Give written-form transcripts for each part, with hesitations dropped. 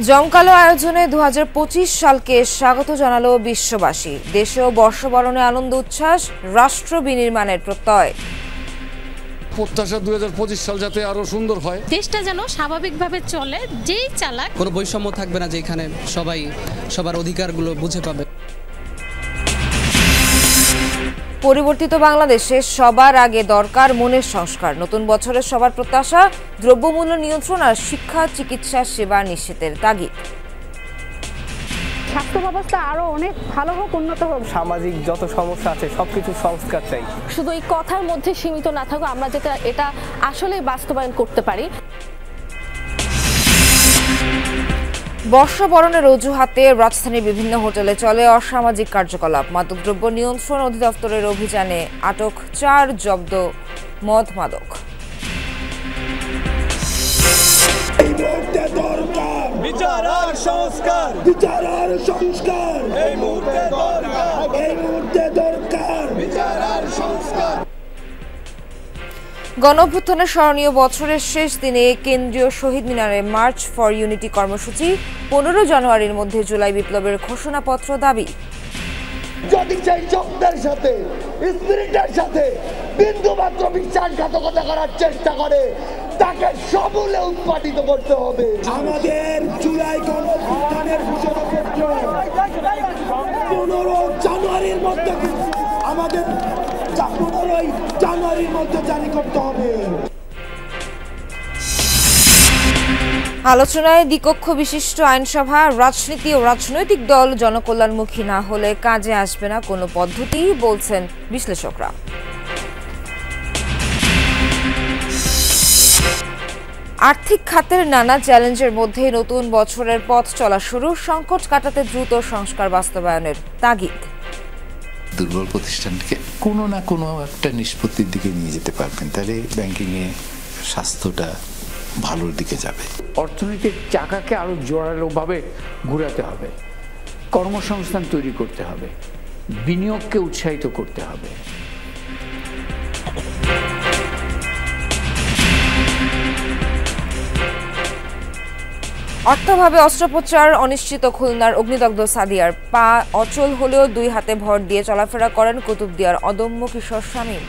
জমকালো আয়োজনে ২০২৫ সালকে স্বাগত জানালো বিশ্ববাসী। দেশেও বর্ষবরণে আনন্দ উচ্ছ্বাস, রাষ্ট্র বিনির্মাণের প্রত্যয়। প্রত্যাশা ২০২৫ সাল যাতে আরো সুন্দর হয়, দেশটা যেন স্বাভাবিকভাবে চলে, যেই চালাক কোনো বৈষম্য থাকবে না, যেখানে সবাই সবার অধিকারগুলো বুঝে পাবে। পরিবর্তিত বাংলাদেশে সবার আগে দরকার মনের সংস্কার। নতুন বছরের সবার প্রত্যাশা দ্রব্যমূল্য নিয়ন্ত্রণ আর শিক্ষা, চিকিৎসা সেবা নিশ্চিতের তাগিদ। স্বাস্থ্য ব্যবস্থা আরো অনেক ভালো হোক, উন্নত হোক। সামাজিক যত সমস্যা আছে সবকিছু সংস্কার চাই। শুধু এই কথার মধ্যে সীমিত না থাকো, আমরা যেটা এটা আসলে বাস্তবায়ন করতে পারি। বর্ষবরণের অজুহাতে রাজধানীর বিভিন্ন হোটেলে চলে অসামাজিক কার্যকলাপ। মাদকদ্রব্য নিয়ন্ত্রণ অধিদপ্তরের অভিযানে আটক ৪ জব্দ মদ মাদক। গণঅভ্যুত্থানের স্মরণীয় বছরের শেষ দিনে কেন্দ্রীয় শহীদ মিনারে মার্চ ফর ইউনিটি কর্মসূচি। ১৫ জানুয়ারির মধ্যে জুলাই বিপ্লবের ঘোষণাপত্র দাবি। যদি সেই শব্দের সাথে স্পিরিটের সাথে বিন্দুমাত্র বিশ্বাসঘাতকতা করার চেষ্টা করে, তাকে সমূলে উৎপাদিত করতে হবে। আমাদের জুলাই গণঅভ্যুত্থানের ঘোষণাপত্র ১৫ জানুয়ারির মধ্যে আমাদের ১৫ জানুয়ারির মধ্যে জারি করতে হবে। আলোচনায় দ্বিকক্ষ বিশিষ্ট আইনসভা। রাজনীতি ও রাজনৈতিক দল জনকল্যাণমুখী না হলে কাজে আসবে না কোনো পদ্ধতি, বলছেন বিশ্লেষকরা। আর্থিক খাতের নানা চ্যালেঞ্জের মধ্যে নতুন বছরের পথ চলা শুরু। সংকট কাটাতে দ্রুত সংস্কার বাস্তবায়নের তাগিদ। দুর্বল প্রতিষ্ঠানকে কোনো না কোনো একটা নিষ্পত্তির দিকে নিয়ে যেতে পারবেন, তাহলে ব্যাংকিংয়ে স্বাস্থ্যটা ভালোর দিকে যাবে। অর্থনৈতিক চাকাকে আরো জোরালোভাবে ঘোরাতে হবে, কর্মসংস্থান তৈরি করতে হবে, বিনিয়োগকে উৎসাহিত করতে হবে। অর্থভাবে অস্ত্রোপচার অনিশ্চিত খুলনার অগ্নিদগ্ধ সাদিয়ার। পা অচল হলেও ২ হাতে ভর দিয়ে চলাফেরা করেন কুতুবদিয়ার অদম্য কিশোর শামীম।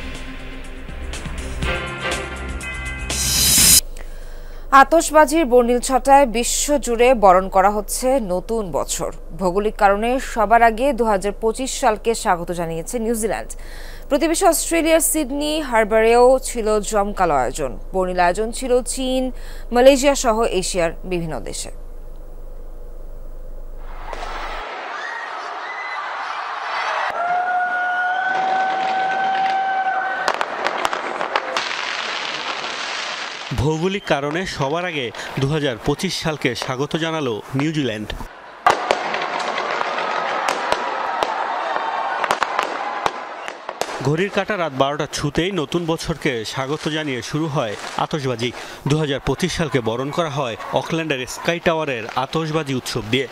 আতশবাজির বর্ণিল ছটায় বিশ্বজুড়ে বরণ করা হচ্ছে নতুন বছর। ভৌগোলিক কারণে সবার আগে ২০২৫ সালকে স্বাগত জানিয়েছে নিউজিল্যান্ড। প্রতিবেশী অস্ট্রেলিয়ার সিডনি হারবারেও ছিল জমকালো আয়োজন। বর্ণিল আয়োজন ছিল চীন, মালয়েশিয়া সহ এশিয়ার বিভিন্ন দেশে। ভৌগোলিক কারণে সবার আগে ২০২৫ সালকে স্বাগত জানালো নিউজিল্যান্ড। ঘড়ির কাঁটা রাত ১২টা ছুতেই নতুন বছরকে স্বাগত জানিয়ে শুরু হয় আতশবাজি। ২০২৫ সালকে বরণ করা হয় অকল্যান্ডের স্কাই টাওয়ারের আতশবাজি উৎসব দিয়ে।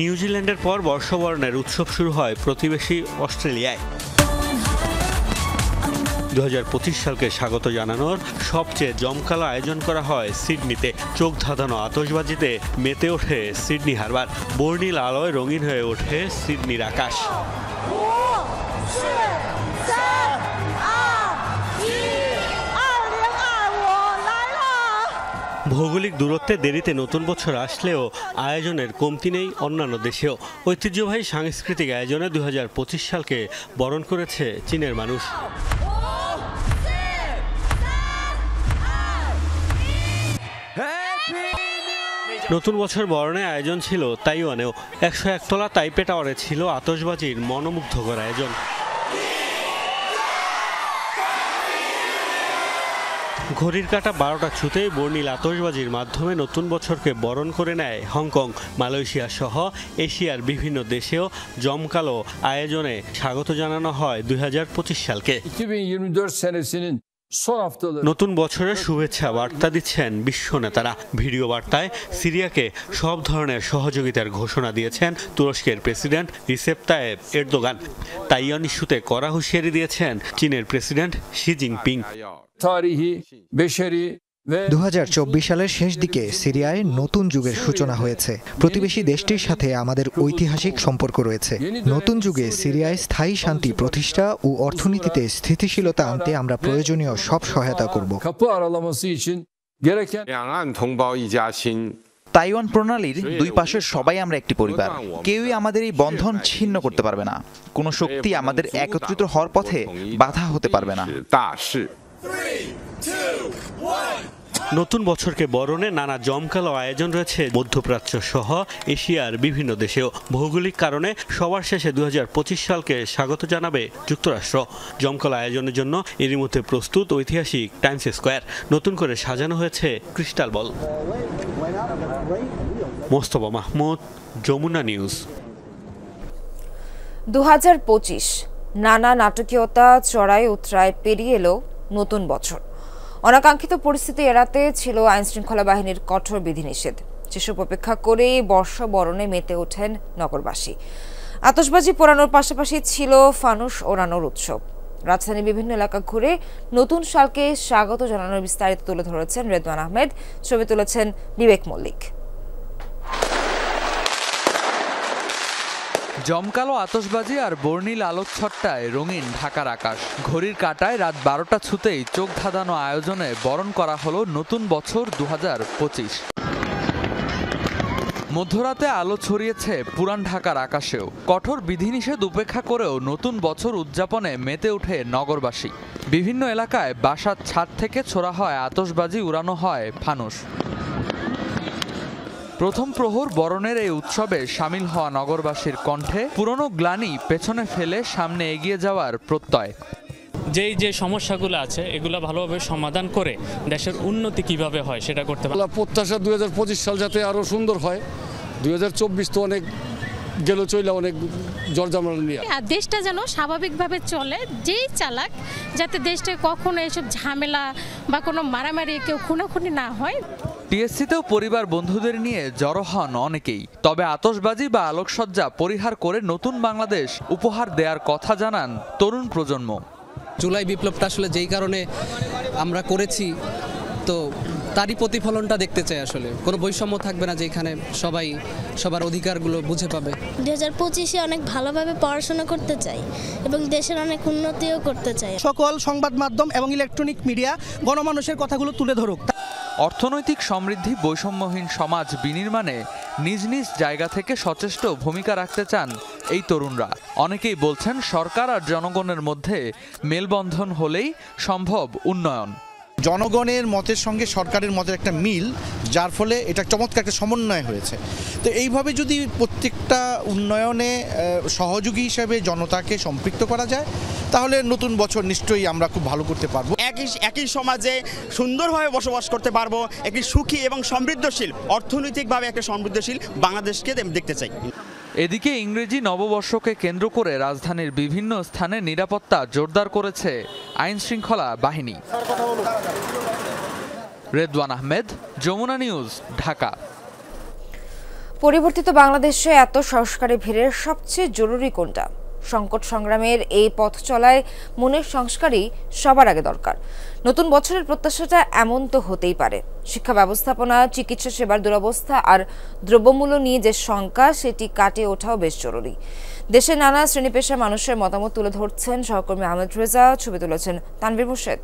নিউজিল্যান্ডের পর বর্ষবরণের উৎসব শুরু হয় প্রতিবেশী অস্ট্রেলিয়ায়। ২০২৫ সালকে স্বাগত জানানোর সবচেয়ে জমকালো আয়োজন করা হয় সিডনিতে। চোখ ধাঁধানো আতশবাজিতে মেতে ওঠে সিডনি হারবার। বর্ণিল আলোয় রঙিন হয়ে ওঠে সিডনির আকাশ। ভৌগোলিক দূরত্বে দেরিতে নতুন বছর আসলেও আয়োজনের কমতি নেই অন্যান্য দেশেও। ঐতিহ্যবাহী সাংস্কৃতিক আয়োজনে ২০২৫ সালকে বরণ করেছে চীনের মানুষ। নতুন বছর বরণে আয়োজন ছিল তাইওয়ানেও। ১০১ তলা তাইপে টাওয়ারে ছিল আতশবাজির মনোমুগ্ধকর আয়োজন। ঘড়ির কাঁটা ১২টা ছুতেই বর্ণিল আতশবাজির মাধ্যমে নতুন বছরকে বরণ করে নেয় হংকং। মালয়েশিয়া সহ এশিয়ার বিভিন্ন দেশেও জমকালো আয়োজনে স্বাগত জানানো হয় ২০২৫ সালকে। 2024 senesinin নতুন বছরের শুভেচ্ছা বার্তা দিচ্ছেন বিশ্ব নেতারা। ভিডিও বার্তায় সিরিয়াকে সব ধরনের সহযোগিতার ঘোষণা দিয়েছেন তুরস্কের president Recep Tayyip Erdogan. Taiwan ইস্যুতে কড়া হুঁশিয়ারি দিয়েছেন চীনের প্রেসিডেন্ট শি জিনপিং। 2024 সালের শেষ দিকে সিরিয়ায় নতুন যুগের সূচনা হয়েছে। প্রতিবেশী দেশটির সাথে আমাদের ঐতিহাসিক সম্পর্ক রয়েছে। নতুন যুগে সিরিয়ায় স্থায়ী শান্তি প্রতিষ্ঠা ও অর্থনীতিতে স্থিতিশীলতা আনতে আমরা প্রয়োজনীয় সব সহায়তা করব। তাইওয়ান প্রণালীর দুই পাশের সবাই আমরা একটি পরিবার। কেউই আমাদের এই বন্ধন ছিন্ন করতে পারবে না। কোনো শক্তি আমাদের একত্রিত হওয়ার পথে বাধা হতে পারবে না। নতুন বছরকে বরণে নানা জমকালো আয়োজন রয়েছে মধ্যপ্রাচ্য সহ এশিয়ার বিভিন্ন দেশেও। ভৌগোলিক কারণে সবার শেষে 2025 সালকে স্বাগত জানাবে যুক্তরাষ্ট্র। জমকালো আয়োজনের জন্য এরই মধ্যে প্রস্তুত ঐতিহাসিক টাইমস স্কয়ার। নতুন করে সাজানো হয়েছে crystal ball. Mostafa Mahmud, Jamuna news. 2025 নানা নাটকীয়তা চড়াই উতরায় পেরিয়ে এলো নতুন বছর। অনাকাঙ্ক্ষিত পরিস্থিতি এড়াতে ছিল আইনশৃঙ্খলা বাহিনীর কঠোর বিধিনিষেধ। যেসব উপেক্ষা করেই বর্ষবরণে মেতে ওঠেন নগরবাসী। আতশবাজি পোড়ানোর পাশাপাশি ছিল ফানুস ওড়ানোর উৎসব। রাজধানীর বিভিন্ন এলাকা ঘুরে নতুন সালকে স্বাগত জানানোর বিস্তারিত তুলে ধরেছেন রেদওয়ান আহমেদ, ছবি তুলেছেন বিবেক মল্লিক। জমকালো আতশবাজি আর বর্ণিল আলোকছটায় রঙিন ঢাকার আকাশ। ঘড়ির কাঁটায় রাত 12টা ছুতেই চোখ ধাঁধানো আয়োজনে বরণ করা হলো নতুন বছর 2025। মধ্যরাতে আলো ছড়িয়েছে পুরান ঢাকার আকাশেও। কঠোর বিধিনিষেধ উপেক্ষা করেও নতুন বছর উদযাপনে মেতে ওঠে নগরবাসী। বিভিন্ন এলাকায় বাসার ছাদ থেকে ছোড়া হয় আতশবাজি, উড়ানো হয় ফানুস। প্রথম প্রহর বরণের এই উৎসবে সামিল হওয়া নগরবাসীর কণ্ঠে পুরনো গ্লানি পেছনে ফেলে সামনে এগিয়ে যাওয়ার প্রত্যয়। যে সমস্যাগুলো আছে এগুলো ভালোভাবে সমাধান করে দেশের উন্নতি কিভাবে হয় সেটা করতে হবে। প্রত্যাশা 2025 সাল যাতে আরো সুন্দর হয়। 2024 তো অনেক গেল চইলা, অনেক জর্জমাল নিয়ে। দেশটা যেন স্বাভাবিকভাবে চলে, যেই চালাক যাতে দেশটা কখনো এসব ঝামেলা বা কোনো মারামারি, কেউ খুনাখুনি না হয়। টিএসসিতেও পরিবার বন্ধুদের নিয়ে জড়ো হন অনেকেই। তবে আতশবাজি বা আলোকসজ্জা পরিহার করে নতুন বাংলাদেশ উপহার দেওয়ার কথা জানান তরুণ প্রজন্ম। জুলাই বিপ্লবটা আসলে যেই কারণে আমরা করেছি, তো তারই প্রতিফলনটা দেখতে চাই। আসলে কোনো বৈষম্য থাকবে না, যেখানে সবাই সবার অধিকারগুলো বুঝে পাবে। 2025-এ অনেক ভালোভাবে পড়াশোনা করতে চাই এবং দেশের অনেক উন্নতিও করতে চাই। সকল সংবাদ মাধ্যম এবং ইলেকট্রনিক মিডিয়া গণমানুষের কথাগুলো তুলে ধরুক। অর্থনৈতিক সমৃদ্ধি, বৈষম্যহীন সমাজ বিনির্মাণে নিজ নিজ জায়গা থেকে সচেষ্ট ভূমিকা রাখতে চান এই তরুণরা। অনেকেই বলছেন সরকার আর জনগণের মধ্যে মেলবন্ধন হলেই সম্ভব উন্নয়ন। জনগণের মতের সঙ্গে সরকারের মতের একটা মিল, যার ফলে এটা চমৎকার একটা সমন্বয় হয়েছে। তো এইভাবে যদি প্রত্যেকটা উন্নয়নে সহযোগী হিসেবে জনতাকে সম্পৃক্ত করা যায়, তাহলে নতুন বছর নিশ্চয়ই আমরা খুব ভালো করতে পারবো। একই সমাজে সুন্দরভাবে বসবাস করতে পারবো, একটি সুখী এবং সমৃদ্ধশীল, অর্থনৈতিকভাবে একটা সমৃদ্ধশীল বাংলাদেশকে দেখতে চাই। এদিকে ইংরেজি নববর্ষকে কেন্দ্র করে রাজধানীর বিভিন্ন স্থানে নিরাপত্তা জোরদার করেছে আইন শৃঙ্খলা বাহিনী। রেদওয়ান আহমেদ, যমুনা নিউজ, ঢাকা। পরিবর্তিত বাংলাদেশে এত সংস্কারের ভিড়ের সবচেয়ে জরুরি কোনটা? সংকট সংগ্রামের এই পথ চলায় মনের সংস্কারই সবার আগে দরকার। নতুন বছরের প্রত্যাশাটা এমন তো হতেই পারে। শিক্ষা ব্যবস্থাপনা, চিকিৎসা সেবার দুরবস্থা আর দ্রব্যমূল্য নিয়ে যে শঙ্কা, সেটি কাটিয়ে ওঠাও বেশ জরুরি। দেশের নানা শ্রেণী পেশার মানুষের মতামত তুলে ধরছেন সহকর্মী আহমেদ রেজা, ছবি তুলেছেন তানভীর মুর্শেদ।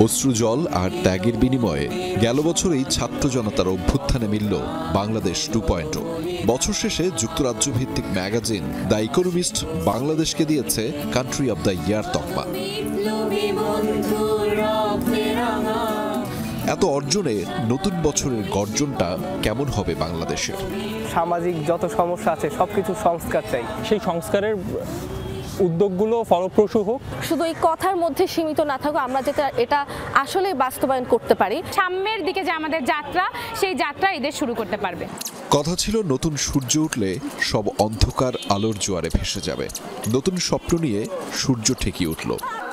অশ্রুজল আর ত্যাগের বিনিময়ে গেল বছরেই ছাত্র জনতার অভ্যুত্থানে মিলল বাংলাদেশ 2.0। বছর শেষে যুক্তরাজ্য ভিত্তিক ম্যাগাজিন দ্য ইকোনমিস্ট বাংলাদেশকে দিয়েছে কান্ট্রি অব দ্য ইয়ার তকমা। এত অর্জনে নতুন বছরের গর্জনটা কেমন হবে বাংলাদেশের? সামাজিক যত সমস্যা আছে সবকিছু সংস্কার চাই। সেই সংস্কারের উদ্যোগগুলো ফলপ্রসূ হোক। শুধু এই কথার মধ্যে সীমিত না থাকুক, আমরা যাতে এটা আসলে বাস্তবায়ন করতে পারি। সামনের দিকে যে আমাদের যাত্রা, সেই যাত্রা এদের শুরু করতে পারবে। কথা ছিল নতুন সূর্য উঠলে সব অন্ধকার আলোর জোয়ারে ভেসে যাবে। নতুন স্বপ্ন নিয়ে সূর্য ঠিকই উঠল,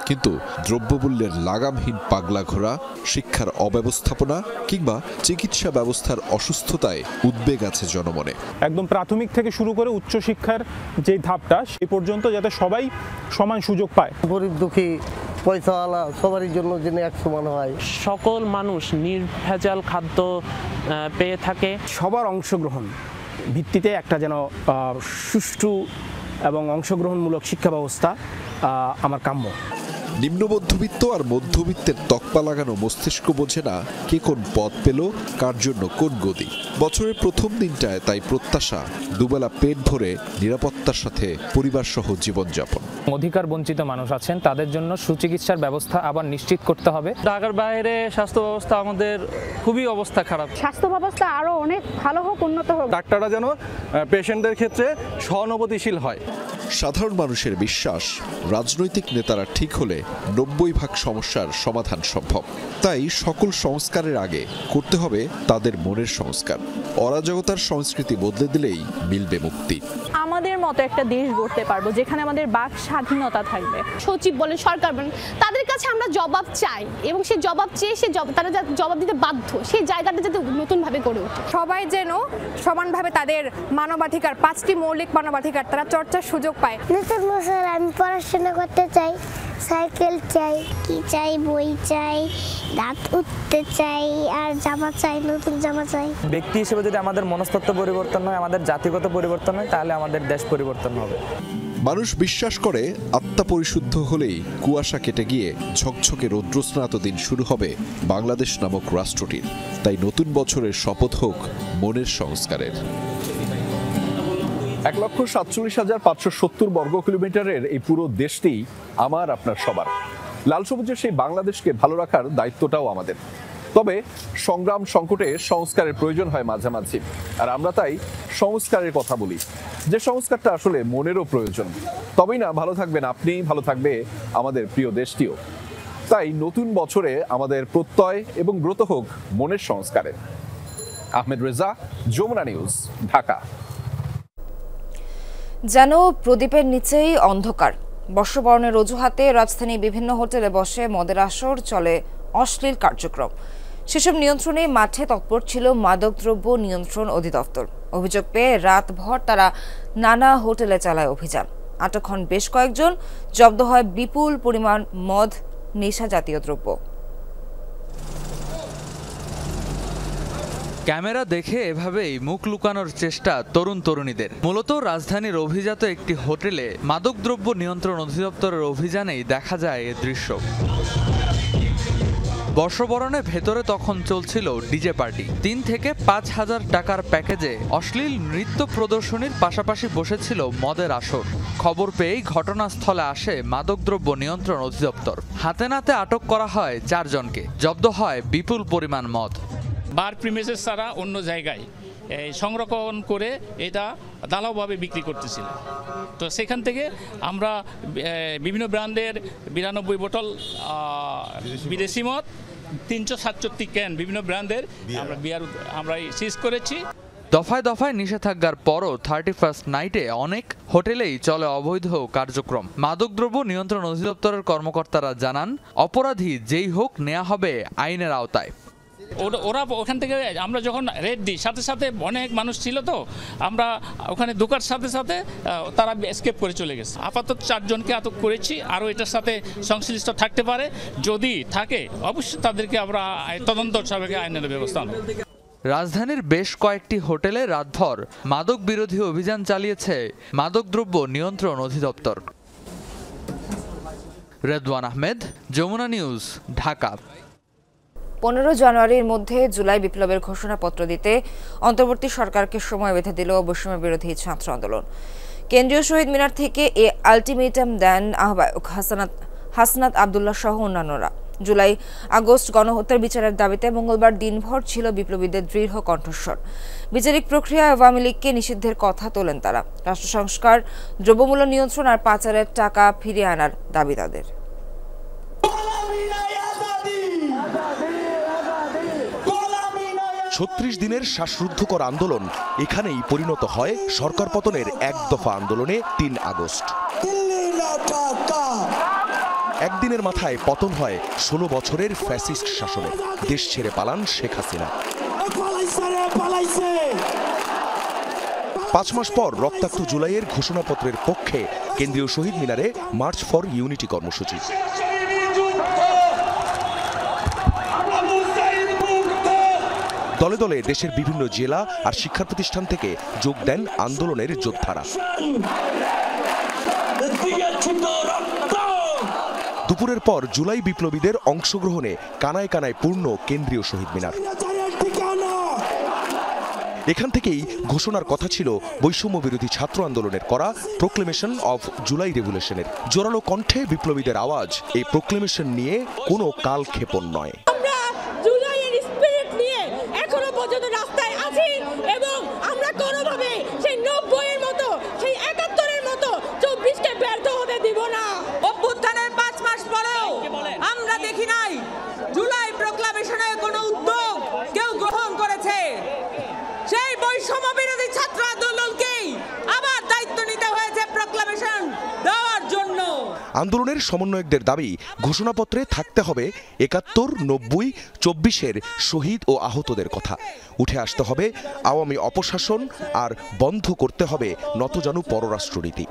কিন্তু দ্রব্যমূল্যের লাগামহীন পাগলা ঘোরা, শিক্ষার অব্যবস্থাপনা কিংবা চিকিৎসা ব্যবস্থার অসুস্থতায় উদ্বেগ আছে জনমনে। একদম প্রাথমিক থেকে শুরু করে উচ্চশিক্ষার যে ধাপটা, সেই পর্যন্ত যাতে সবাই সমান সুযোগ পায়। গরিব দুঃখী পয়সাওয়ালা সবারই জন্য যেন এক সমান হয়, সকল মানুষ নির্ভেজাল খাদ্য পেয়ে থাকে। সবার অংশগ্রহণ ভিত্তিতে একটা যেন সুষ্ঠু এবং অংশগ্রহণমূলক শিক্ষা ব্যবস্থা আমার কাম্য। নিম্ন মধ্যবিত্ত আর মধ্যবিত্তের তকপা লাগানো মস্তিষ্ক বোঝে না কে কোন পদ পেল, কার জন্য কোন গদি। বছরের প্রথম দিনটায় তাই প্রত্যাশা দুবেলা পেট ভরে নিরাপত্তার সাথে পরিবার সহ জীবনযাপন। অধিকার বঞ্চিত মানুষ আছেন, তাদের জন্য সুচিকিৎসার ব্যবস্থা আবার নিশ্চিত করতে হবে। ঢাকার বাইরে স্বাস্থ্য ব্যবস্থা আমাদের খুবই অবস্থা খারাপ। স্বাস্থ্য ব্যবস্থা আরো অনেক ভালো হোক, উন্নত হোক। ডাক্তাররা যেন পেশেন্টদের ক্ষেত্রে সহানুভূতিশীল হয়। সাধারণ মানুষের বিশ্বাস, রাজনৈতিক নেতারা ঠিক হলে 90% সমস্যার সমাধান সম্ভব। তাই সকল সংস্কারের আগে করতে হবে তাদের মনের সংস্কার। অরাজকতার সংস্কৃতি বদলে দিলেই মিলবে মুক্তি। আমাদের মতো একটা দেশ গড়তে পারবো যেখানে আমাদের বাক স্বাধীনতা থাকবে। সচিব বলেন, সরকার বলেন, তাদের কাছে আমরা জবাব চাই এবং সেই জবাব চেয়ে তারা জবাব দিতে বাধ্য, সেই জায়গাটা যাতে নতুনভাবে গড়ে ওঠে। সবাই যেন সমানভাবে তাদের মানবাধিকার, 5টি মৌলিক মানবাধিকার তারা চর্চার সুযোগ পায়। নতুন বছর আমি পড়াশোনা করতে চাই, সাইকেল চাই, কি চাই, বই চাই, দাঁত উঠতে চাই, আর জামা চাই, নতুন জামা চাই। ব্যক্তি হিসেবে যদি আমাদের মনস্তত্ত্ব পরিবর্তন হয়, আমাদের জাতিগত পরিবর্তন হয়, তাহলে আমাদের দেশ পরিবর্তন হবে। মানুষ বিশ্বাস করে আত্মা পরিশুদ্ধ হলেই কুয়াশা কেটে গিয়ে ঝকঝকে রৌদ্রস্নাত দিন শুরু হবে বাংলাদেশ নামক রাষ্ট্রটির। তাই নতুন বছরের শপথ হোক মনের সংস্কারের। 1,47,570 বর্গ কিলোমিটারের এই পুরো দেশটি আমার, আপনার, সবার। লাল সবুজের সেই বাংলাদেশকে ভালো রাখার দায়িত্বটাও আমাদের। তবে সংগ্রাম সংকটে সংস্কারের প্রয়োজন হয় মাঝামাঝি, আর আমরা তাই সংস্কারের কথা বলি, যে সংস্কারটা আসলে মনেরও প্রয়োজন। তবেই না ভালো থাকবেন আপনি, ভালো থাকবে আমাদের প্রিয় দেশটিও। তাই নতুন বছরে আমাদের প্রত্যয় এবং ব্রত হোক মনের সংস্কারে। আহমেদ রেজা, যমুনা নিউজ, ঢাকা। যেন প্রদীপের নিচেই অন্ধকার। বর্ষবরণের অজুহাতে রাজধানীর বিভিন্ন হোটেলে বসে মদের আসর, চলে অশ্লীল কার্যক্রম। সেসব নিয়ন্ত্রণে মাঠে তৎপর ছিল মাদকদ্রব্য নিয়ন্ত্রণ অধিদপ্তর। অভিযোগ পেয়ে রাতভর তারা নানা হোটেলে চালায় অভিযান। আটক হন বেশ কয়েকজন, জব্দ হয় বিপুল পরিমাণ মদ, নেশা জাতীয় দ্রব্য। ক্যামেরা দেখে এভাবেই মুখ লুকানোর চেষ্টা তরুণ তরুণীদের। মূলত রাজধানীর অভিজাত একটি হোটেলে মাদকদ্রব্য নিয়ন্ত্রণ অধিদপ্তরের অভিযানেই দেখা যায় এ দৃশ্য। বর্ষবরণে ভেতরে তখন চলছিল ডিজে পার্টি। 3 থেকে 5,000 টাকার প্যাকেজে অশ্লীল নৃত্য প্রদর্শনীর পাশাপাশি বসেছিল মদের আসর। খবর পেয়েই ঘটনাস্থলে আসে মাদকদ্রব্য নিয়ন্ত্রণ অধিদপ্তর। হাতে নাতে আটক করা হয় 4 জনকে, জব্দ হয় বিপুল পরিমাণ মদ। বার প্রিমিসেস ছাড়া অন্য জায়গায় সংরক্ষণ করে এটা দালাওভাবে বিক্রি করতেছিল। তো সেখান থেকে আমরা বিভিন্ন ব্র্যান্ডের 92 বোতল বিদেশি মদ, 367 ক্যান বিভিন্ন ব্র্যান্ডের আমরা সিজ করেছি। দফায় দফায় নিষেধাজ্ঞার পরও 31st নাইটে অনেক হোটেলেই চলে অবৈধ কার্যক্রম। মাদকদ্রব্য নিয়ন্ত্রণ অধিদপ্তরের কর্মকর্তারা জানান, অপরাধী যেই হোক নেওয়া হবে আইনের আওতায়। ওরা ওখান থেকে আমরা যখন রেড দিই, সাথে সাথে অনেক মানুষ ছিল, তো আমরা ওখানে ঢোকার সাথে সাথে তারা এসকেপ করে চলে গেছে। আপাতত 4 জনকে আটক করেছি, আরও এটার সাথে সংশ্লিষ্ট থাকতে পারে। যদি থাকে অবশ্যই তাদেরকে আমরা তদন্ত সাপেক্ষে আইনের ব্যবস্থা নেব। রাজধানীর বেশ কয়েকটি হোটেলে রাতভর মাদক বিরোধী অভিযান চালিয়েছে মাদকদ্রব্য নিয়ন্ত্রণ অধিদপ্তর। রেদওয়ান আহমেদ, যমুনা নিউজ, ঢাকা। 15 জানুয়ারির মধ্যে জুলাই বিপ্লবের ঘোষণাপত্র দিতে অন্তর্বর্তী সরকারকে সময় বেঁধে দিল বৈষম্য বিরোধী ছাত্র আন্দোলন। কেন্দ্রীয় শহীদ মিনার থেকে এ আলটিমেটাম দেন আহ্বায়ক হাসনাত আব্দুল্লাহ সহ অন্যান্যরা। জুলাই আগস্ট গণহত্যার বিচারের দাবিতে মঙ্গলবার দিনভর ছিল বিপ্লবীদের দৃঢ় কণ্ঠস্বর। বিচারিক প্রক্রিয়ায় আওয়ামী লীগকে নিষিদ্ধের কথা তোলেন তারা। রাষ্ট্র সংস্কার, দ্রব্যমূল্য নিয়ন্ত্রণ আর পাচারের টাকা ফিরিয়ে আনার দাবি তাদের। ৩৬ দিনের শ্বাসরুদ্ধকর আন্দোলন এখানেই পরিণত হয় সরকার পতনের এক দফা আন্দোলনে ৩ আগস্ট। একদিনের মাথায় পতন হয় ১৬ বছরের ফ্যাসিস্ট শাসনে। দেশ ছেড়ে পালান শেখ হাসিনা। ৫ মাস পর রক্তাক্ত জুলাইয়ের ঘোষণাপত্রের পক্ষে কেন্দ্রীয় শহীদ মিনারে মার্চ ফর ইউনিটি কর্মসূচি। দলে দলে দেশের বিভিন্ন জেলা আর শিক্ষা প্রতিষ্ঠান থেকে যোগ দেন আন্দোলনের যোদ্ধারা। দুপুরের পর জুলাই বিপ্লবীদের অংশগ্রহণে কানায় কানায় পূর্ণ কেন্দ্রীয় শহীদ মিনার। এখান থেকেই ঘোষণার কথা ছিল বৈষম্য বিরোধী ছাত্র আন্দোলনের করা প্রোক্লেমেশন অফ জুলাই রেভলিউশনের। জোরালো কণ্ঠে বিপ্লবীদের আওয়াজ এই প্রোক্লেমেশন নিয়ে কোনো কালক্ষেপণ নয়। আন্দোলনের সমন্বয়কদের দাবি ঘোষণাপত্রে থাকতে হবে ৭১, ৯০, ২৪-এর শহীদ ও আহতদের কথা। উঠে আসতে হবে আওয়ামী অপশাসন আর বন্ধ করতে হবে নতজানু পররাষ্ট্রনীতি।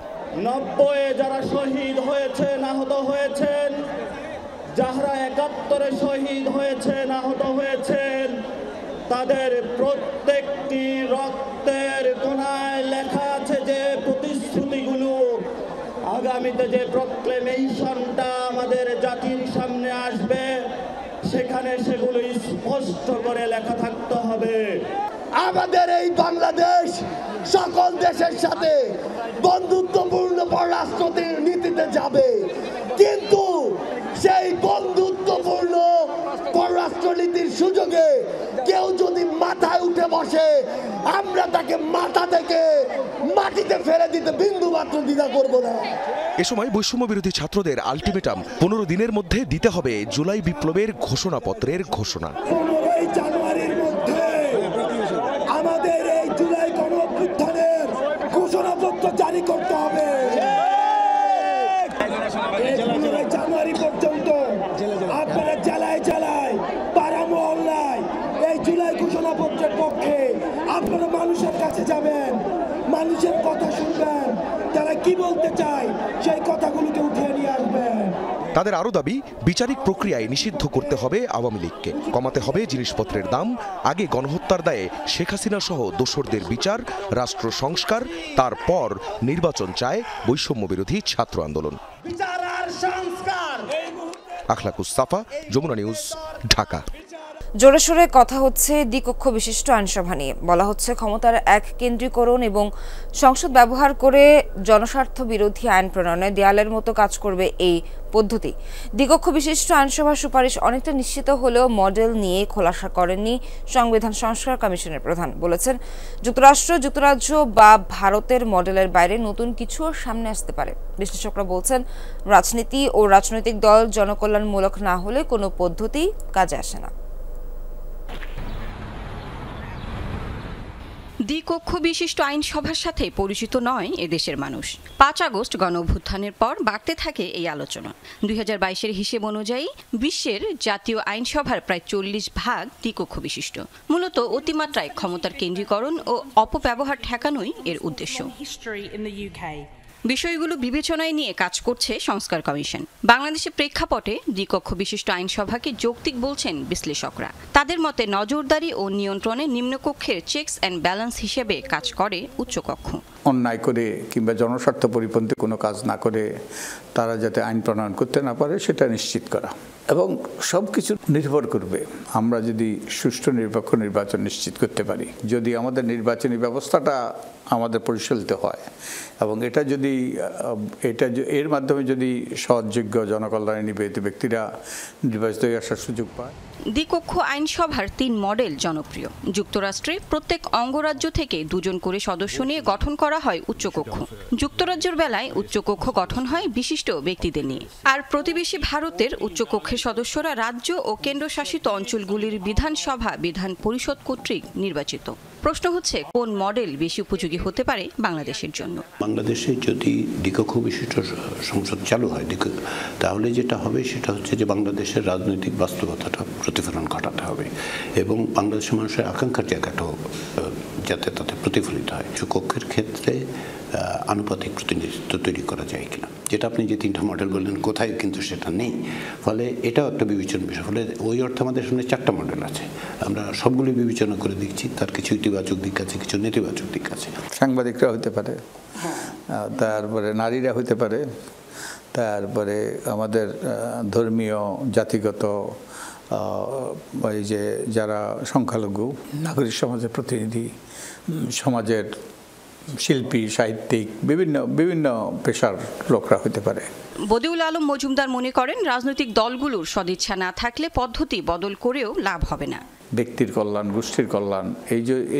৯০-এ যারা শহীদ হয়েছেন, আহত হয়েছেন, যারা ৭১-এ শহীদ হয়েছেন, আহত হয়েছেন, তাদের প্রত্যেকটি রক্তের কোণায় লেখা আছে যে প্রতিশ্রুতিগুলো আগামীতে যে প্রোক্লেমেশনটা আমাদের জাতির সামনে আসবে সেখানে সেগুলো স্পষ্ট করে লেখা থাকতে হবে। আমাদের এই বাংলাদেশ সকল দেশের সাথে বন্ধুত্বপূর্ণ পররাষ্ট্র নীতিতে যাবে, কিন্তু সেই বন্ধুত্বপূর্ণ পররাষ্ট্রনীতির সুযোগে কেউ যদি মাথায় উঠে বসে আমরা তাকে মাথা থেকে মাটিতে ফেলে দিতে বিন্দুমাত্র দ্বিধা করব না। এ সময় বৈষম্য বিরোধী ছাত্রদের আলটিমেটাম ১৫ দিনের মধ্যে দিতে হবে জুলাই বিপ্লবের ঘোষণাপত্রের ঘোষণা। ১৫ জানুয়ারির মধ্যে আমাদের এই জুলাই গণঅভ্যুত্থানের ঘোষণাপত্র জারি করতে হবে। ১৫ জানুয়ারি পর্যন্ত আপনারা জেলায় জেলায়, পাড়া মহল্লায় এই জুলাই ঘোষণাপত্রের পক্ষে আপনারা মানুষের কাছে যাবেন, মানুষের কথা শুনবেন, তারা কি বলতে চায় সেই কথাগুলোকে উঠিয়ে নিয়ে আসবেন। তাদের আরও দাবি বিচারিক প্রক্রিয়ায় নিষিদ্ধ করতে হবে আওয়ামী লীগকে, কমাতে হবে জিনিসপত্রের দাম, আগে গণহত্যার দায়ে শেখ হাসিনা সহ দোসরদের বিচার, রাষ্ট্র সংস্কার, তারপর নির্বাচন চায় বৈষম্য বিরোধী ছাত্র আন্দোলন। আখলাকুস সাফা, যমুনা নিউজ, ঢাকা। জোরে সোরে কথা হচ্ছে দ্বিকক্ষ বিশিষ্ট আইনসভা নিয়ে। বলা হচ্ছে ক্ষমতার এক কেন্দ্রীকরণ এবং সংসদ ব্যবহার করে জনস্বার্থ বিরোধী আইন প্রণয়নে দেয়ালের মতো কাজ করবে এই পদ্ধতি। দ্বিকক্ষ বিশিষ্ট আইনসভার সুপারিশ অনেকটা নিশ্চিত হলেও মডেল নিয়ে খোলাসা করেননি সংবিধান সংস্কার কমিশনের প্রধান। বলেছেন যুক্তরাষ্ট্র, যুক্তরাজ্য বা ভারতের মডেলের বাইরে নতুন কিছুও সামনে আসতে পারে। বিশ্লেষকরা বলছেন রাজনীতি ও রাজনৈতিক দল জনকল্যাণমূলক না হলে কোনো পদ্ধতি কাজে আসে না। দ্বিকক্ষ বিশিষ্ট আইনসভার সাথে পরিচিত নয় এদেশের মানুষ। ৫ আগস্ট গণঅভ্যুত্থানের পর বাড়তে থাকে এই আলোচনা। ২০২২-এর হিসেব অনুযায়ী বিশ্বের জাতীয় আইনসভার প্রায় ৪০% দ্বিকক্ষ বিশিষ্ট। মূলত অতিমাত্রায় ক্ষমতার কেন্দ্রীকরণ ও অপব্যবহার ঠেকানোই এর উদ্দেশ্য। বিষয়গুলো বিবেচনায় নিয়ে কাজ করছে সংস্কার কমিশন। বাংলাদেশের প্রেক্ষাপটে দ্বিকক্ষ বিশিষ্ট আইনসভাকে যৌক্তিক বলছেন বিশ্লেষকরা। তাদের মতে নজরদারি ও নিয়ন্ত্রণে নিম্নকক্ষের চেকস অ্যান্ড ব্যালেন্স হিসেবে কাজ করে উচ্চকক্ষ। অন্যায় করে কিংবা জনস্বার্থ পরিপন্থী কোনো কাজ না করে তারা যাতে আইন প্রণয়ন করতে না পারে সেটা নিশ্চিত করা। এবং সব কিছু নির্ভর করবে আমরা যদি সুষ্ঠু নিরপেক্ষ নির্বাচন নিশ্চিত করতে পারি, যদি আমাদের নির্বাচনী ব্যবস্থাটা আমাদের পরিচালিত হয় এবং এর মাধ্যমে যদি সৎযোগ্য জনকল্যাণে নিবেদিত ব্যক্তিরা নির্বাচিত হয়ে আসার সুযোগ পায়। দ্বিকক্ষ আইনসভার 3 মডেল জনপ্রিয়। যুক্তরাষ্ট্রে প্রত্যেক অঙ্গরাজ্য থেকে 2 জন করে সদস্য নিয়ে গঠন করা হয় উচ্চকক্ষ। যুক্তরাজ্যের বেলায় উচ্চকক্ষ গঠন হয় বিশিষ্ট ব্যক্তিদের নিয়ে, আর প্রতিবেশী ভারতের উচ্চকক্ষের সদস্যরা রাজ্য ও কেন্দ্রশাসিত অঞ্চলগুলির বিধানসভা বিধান পরিষদ কর্তৃক নির্বাচিত। প্রশ্ন হচ্ছে, কোন মডেল বেশি উপযোগী হতে পারে বাংলাদেশের জন্য? বাংলাদেশে যদি দ্বিকক্ষ বিশিষ্ট সংসদ চালু হয় তাহলে যেটা হবে সেটা হচ্ছে যে বাংলাদেশের রাজনৈতিক বাস্তবতাটা প্রতিফলন ঘটাতে হবে এবং বাংলাদেশের মানুষের আকাঙ্ক্ষার জায়গাটাও যাতে তাতে প্রতিফলিত হয়। কক্ষের ক্ষেত্রে আনুপাতিক প্রতিনিধিত্ব তৈরি করা যায় কিনা, যেটা আপনি যে 3টা মডেল বললেন কোথায় কিন্তু সেটা নেই, ফলে এটাও একটা বিবেচনা বিষয়। ফলে ওই অর্থে আমাদের সামনে 4টা মডেল আছে, আমরা সবগুলি বিবেচনা করে দেখছি। তার কিছু ইতিবাচক দিক আছে, কিছু নেতিবাচক দিক আছে। সাংবাদিকরা হতে পারে, তারপরে নারীরা হতে পারে, তারপরে আমাদের ধর্মীয় জাতিগত এই যে যারা সংখ্যালঘু নাগরিক সমাজের প্রতিনিধি, সমাজের শিল্পী, সাহিত্যিক, বিভিন্ন পেশার লোকরা হতে পারে। বদিউল আলম মজুমদার মনে করেন, রাজনৈতিক দলগুলোর সদিচ্ছা না থাকলে পদ্ধতি বদল করেও লাভ হবে না। ব্যক্তির কল্যাণ, গোষ্ঠীর কল্যাণ,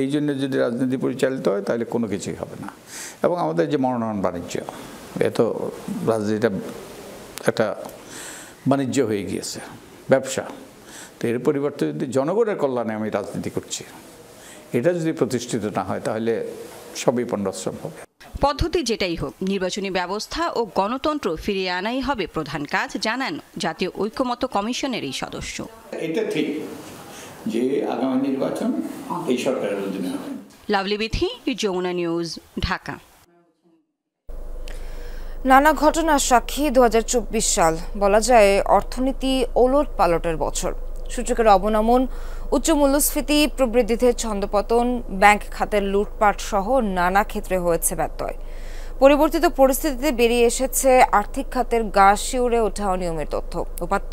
এই জন্য যদি রাজনীতি পরিচালিত হয় তাহলে কোনো কিছুই হবে না। এবং আমাদের যে মনোনয়ন বাণিজ্য, এত রাজনীতিটা একটা বাণিজ্য হয়ে গিয়েছে, ব্যবসা। তো এর পরিবর্তে যদি জনগণের কল্যাণে আমি রাজনীতি করছি, এটা যদি প্রতিষ্ঠিত না হয় তাহলে সবই পণ্ডশ্রম হবে। পদ্ধতি যেটাই হোক, নির্বাচনী ব্যবস্থা ও গণতন্ত্র ফিরিয়ে আনাই হবে প্রধান কাজ, জানান জাতীয় ঐক্যমত্য কমিশনের এই সদস্য। এটা ঠিক যে আগামী নির্বাচন এই সরকারের অধীনে হবে। লাভলি বিথি, যমুনা নিউজ, ঢাকা। নানা ঘটনার সাক্ষী 2024 সাল, বলা যায় অর্থনীতি ওলট পালটের বছর। সূচকের অবনমন, উচ্চ মূল্যস্ফীতি, প্রবৃদ্ধিতে ছন্দপতন, ব্যাংক খাতের লুটপাট সহ নানা ক্ষেত্রে হয়েছে ব্যত্যয়। পরিবর্তিত পরিস্থিতিতে বেরিয়ে এসেছে আর্থিক খাতের গা শিউরে ওঠা অনিয়মের উপাত্ত।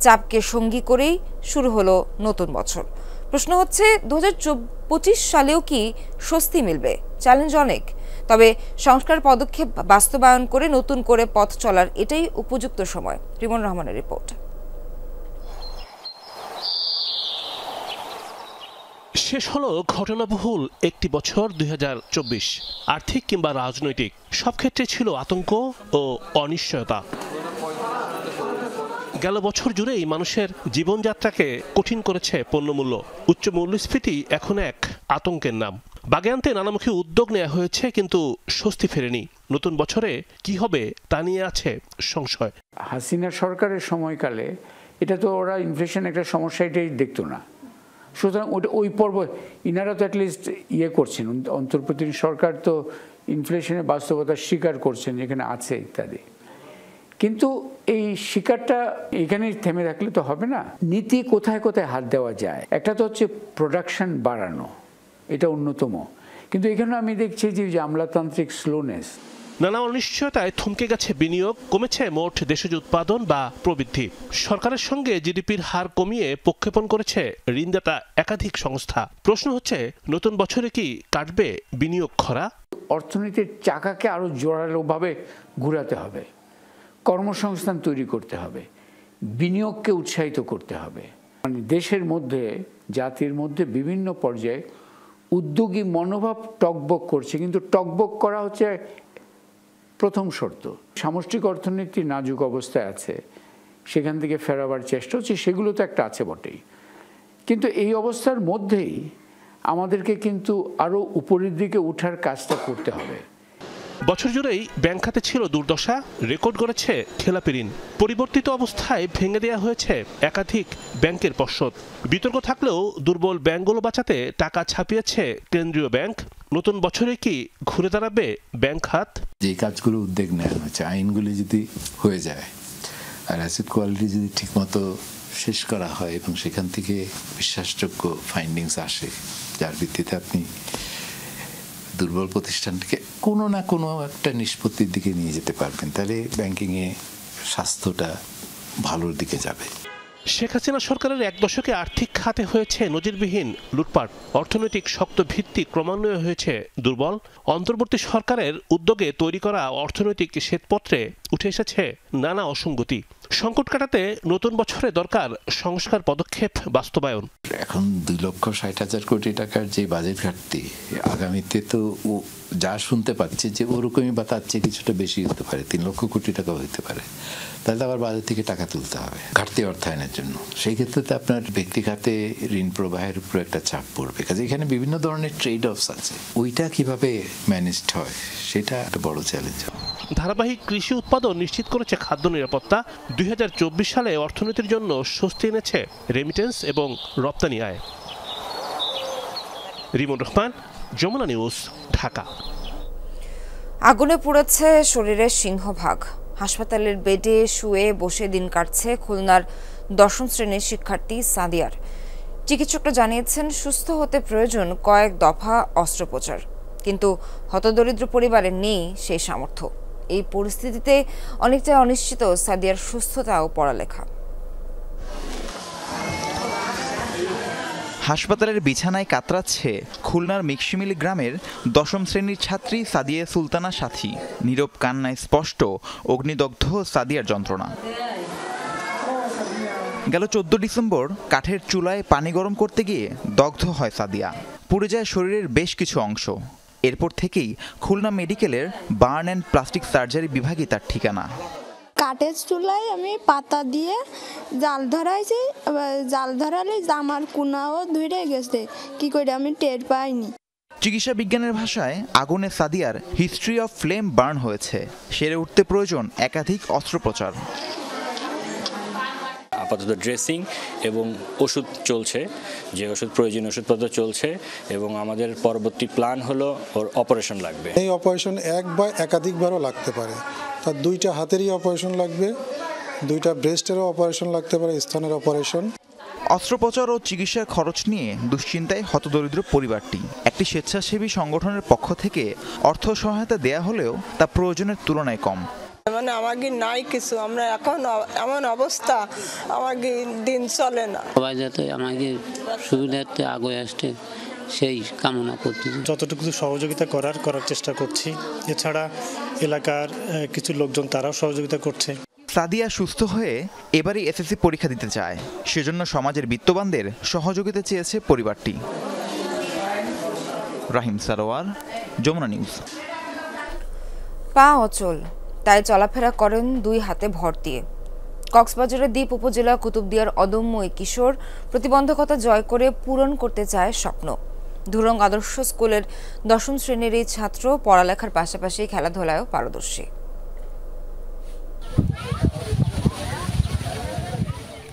চাপকে সঙ্গী করেই শুরু হলো নতুন বছর। প্রশ্ন হচ্ছে, 2025 সালেও কি স্বস্তি মিলবে? চ্যালেঞ্জ অনেক, তবে সংস্কার পদক্ষেপ বাস্তবায়ন করে নতুন করে পথ চলার এটাই উপযুক্ত সময়। রিমন রহমানের রিপোর্ট। শেষ হলো ঘটনাবহুল একটি বছর 2024। আর্থিক কিংবা রাজনৈতিক সব ক্ষেত্রে ছিল আতঙ্ক ও অনিশ্চয়তা। গেল বছর জুড়েই মানুষের জীবনযাত্রাকে কঠিন করেছে পণ্যমূল্য। উচ্চ মূল্যস্ফীতি এখন এক আতঙ্কের নাম। বাগে আনতে নানামুখী উদ্যোগ নেওয়া হয়েছে, কিন্তু স্বস্তি ফেরেনি। নতুন বছরে কি হবে তা নিয়ে আছে সংশয়। হাসিনা সরকারের সময়কালে এটা তো ওরা ইনফ্লেশন একটা সমস্যা এটাই দেখতো না, সুতরাং ওই পর্ব ইনারা তো অ্যাটলিস্ট করছেন। অন্তর্বর্তী সরকার তো ইনফ্লেশনের বাস্তবতা স্বীকার করছেন, যেখানে আছে ইত্যাদি। কিন্তু এই শিকারটা এখানে থেমে রাখলে তো হবে না। নীতি কোথায় কোথায় হাত দেওয়া যায়, একটা তো হচ্ছে প্রোডাকশন বাড়ানো, এটা অন্যতম। কিন্তু এখানে আমি দেখছি যে আমলাতান্ত্রিক স্লোনেস, নানা অনিশ্চয়তায় থমকে গেছে বিনিয়োগ, কমেছে মোট দেশজ উৎপাদন বা প্রবৃদ্ধি। সরকারের সঙ্গে জিডিপির হার কমিয়ে প্রক্ষেপণ করেছে ঋণদাতা একাধিক সংস্থা। প্রশ্ন হচ্ছে, নতুন বছরে কি কাটবে বিনিয়োগ খরা? অর্থনীতির চাকাকে আরো জোরালোভাবে ঘোরাতে হবে, কর্মসংস্থান তৈরি করতে হবে, বিনিয়োগকে উৎসাহিত করতে হবে। মানে দেশের মধ্যে, জাতির মধ্যে বিভিন্ন পর্যায়ে উদ্যোগী মনোভাব টকবক করছে, কিন্তু টকবক করা হচ্ছে প্রথম শর্ত। সামষ্টিক অর্থনীতি নাজুক অবস্থায় আছে, সেখান থেকে ফেরাবার চেষ্টা হচ্ছে, সেগুলো তো একটা আছে বটেই। কিন্তু এই অবস্থার মধ্যেই আমাদেরকে কিন্তু আরো উপরের দিকে ওঠার কাজটা করতে হবে। বছর জুড়েই ব্যাংক খাতে ছিল দুর্দশা, রেকর্ড করেছে খেলাপি ঋণ। পরিবর্তিত অবস্থায় ভেঙে দেওয়া হয়েছে একাধিক ব্যাংকের পর্ষদ। বিতর্ক থাকলেও দুর্বল ব্যাংকগুলো বাঁচাতে টাকা ছাপিয়েছে কেন্দ্রীয় ব্যাংক। নতুন বছরে কি ঘুরে দাঁড়াবে ব্যাংক খাত? যে কাজগুলো উদ্যোগ নেওয়া হয়েছে, আইনগুলি যদি হয়ে যায় আর অ্যাসেট কোয়ালিটি যদি ঠিকমতো শেষ করা হয় এবং সেখান থেকে বিশ্বাসযোগ্য ফাইন্ডিংস আসে, যার ভিত্তিতে আপনি দুর্বল প্রতিষ্ঠানটাকে কোনো না কোনো একটা নিষ্পত্তির দিকে নিয়ে যেতে পারবেন, তাহলে ব্যাংকিংয়ে স্বাস্থ্যটা ভালোর দিকে যাবে। শেখ হাসিনা সরকারের এক দশকে আর্থিক খাতে হয়েছে নজিরবিহীন লুটপাট, অর্থনৈতিক শক্ত ভিত্তি ক্রমান্বয়ে হয়েছে দুর্বল। অন্তর্বর্তী সরকারের উদ্যোগে তৈরি করা অর্থনৈতিক শ্বেতপত্রে উঠে এসেছে নানা অসঙ্গতি। সংকট কাটাতে নতুন বছরে দরকার সংস্কার পদক্ষেপ বাস্তবায়ন। এখন 2,60,000 কোটি টাকার যে বাজেট ঘাটতি, আগামীতে তো যা শুনতে পাচ্ছি যে ওরকমই বা তার চেয়ে কিছুটা বেশি হতে পারে, 3 লক্ষ কোটি টাকাও হতে পারে। তাহলে আবার বাজার থেকে টাকা তুলতে হবে ঘাটতি অর্থায়নের জন্য। সেই ক্ষেত্রে তো আপনার ব্যক্তি খাতে ঋণ প্রবাহের উপর একটা চাপ পড়বে, কাজে এখানে বিভিন্ন ধরনের ট্রেড অফস আছে, ওইটা কিভাবে ম্যানেজড হয় সেটা একটা বড় চ্যালেঞ্জ। ধারাবাহিক কৃষি উৎপাদন নিশ্চিত করেছে খাদ্য নিরাপত্তা। 2024 সালে অর্থনীতির জন্য স্বস্তি এনেছে রেমিটেন্স এবং রপ্তানি আয়। রিমন রহমান, যমুনা নিউজ, ঢাকা। আগুনে পুড়েছে শরীরের সিংহভাগ। হাসপাতালের বেডে শুয়ে বসে দিন কাটছে খুলনার 10ম শ্রেণীর শিক্ষার্থী সাদিয়ার। চিকিৎসকরা জানিয়েছেন সুস্থ হতে প্রয়োজন কয়েক দফা অস্ত্রোপচার, কিন্তু হতদরিদ্র পরিবারের নেই সেই সামর্থ্য। এই পরিস্থিতিতে অনেকটা অনিশ্চিত সাদিয়ার সুস্থতা ও পড়ালেখা। হাসপাতালের বিছানায় কাতরাচ্ছে খুলনার মিকশিমিলি গ্রামের 10ম শ্রেণীর ছাত্রী সাদিয়া সুলতানা সাথী। নীরব কান্নায় স্পষ্ট অগ্নিদগ্ধ সাদিয়ার যন্ত্রণা। গেল 14 ডিসেম্বর কাঠের চুলায় পানি গরম করতে গিয়ে দগ্ধ হয় সাদিয়া। পুড়ে যায় শরীরের বেশ কিছু অংশ। এরপর থেকেই খুলনা মেডিকেলের বার্ন অ্যান্ড প্লাস্টিক সার্জারি বিভাগই তার ঠিকানা। কাঠের চুলায় আমি পাতা দিয়ে জাল ধরাইছি, জাল ধরালে জামার কুনাও ধরে গেছে, কি করে আমি টের পাইনি। চিকিৎসা বিজ্ঞানের ভাষায় আগুনে সাদিয়ার হিস্ট্রি অফ ফ্লেম বার্ন হয়েছে। সেরে উঠতে প্রয়োজন একাধিক অস্ত্রোপচার। আপাতত ড্রেসিং এবং ওষুধ চলছে, যে ওষুধ প্রয়োজনীয় ওষুধপত্র চলছে, এবং আমাদের পরবর্তী প্ল্যান হলো ওর অপারেশন লাগবে। এই অপারেশন এক বা একাধিকবারও লাগতে পারে। তার 2টা হাতেরই অপারেশন লাগবে, 2টা ব্রেস্টেরও অপারেশন লাগতে পারে, স্তনের অপারেশন। অস্ত্রোপচার ও চিকিৎসার খরচ নিয়ে দুশ্চিন্তায় হতদরিদ্র পরিবারটি। একটি স্বেচ্ছাসেবী সংগঠনের পক্ষ থেকে অর্থ সহায়তা দেয়া হলেও তা প্রয়োজনের তুলনায় কম। মানে আমাকে নাই কিছু, আমরা এখন এমন অবস্থা, আমাকে দিন চলে না। সবাই যাতে আমাকে সুবিধার্থে আগে আসতে সেই কামনা করছি। যতটুকু সহযোগিতা করার চেষ্টা করছি। এছাড়া এলাকার কিছু লোকজন তারাও সহযোগিতা করছে। সাদিয়া সুস্থ হয়ে এবারই এসএসসি পরীক্ষা দিতে চায়, সেজন্য সমাজের বিত্তবানদের সহযোগিতা চেয়েছে পরিবারটি। রাহিম সারোয়ার, যমুনা নিউজ। পা অচল, তাই চলাফেরা করেন 2 হাতে ভর দিয়ে। কক্সবাজারের দ্বীপ উপজেলা কুতুবদিয়ার অদম্য এই কিশোর প্রতিবন্ধকতা জয় করে পূরণ করতে চায় স্বপ্ন। ধুরং আদর্শ স্কুলের 10ম শ্রেণীর এই ছাত্র পড়ালেখার পাশাপাশি খেলাধুলায়ও পারদর্শী।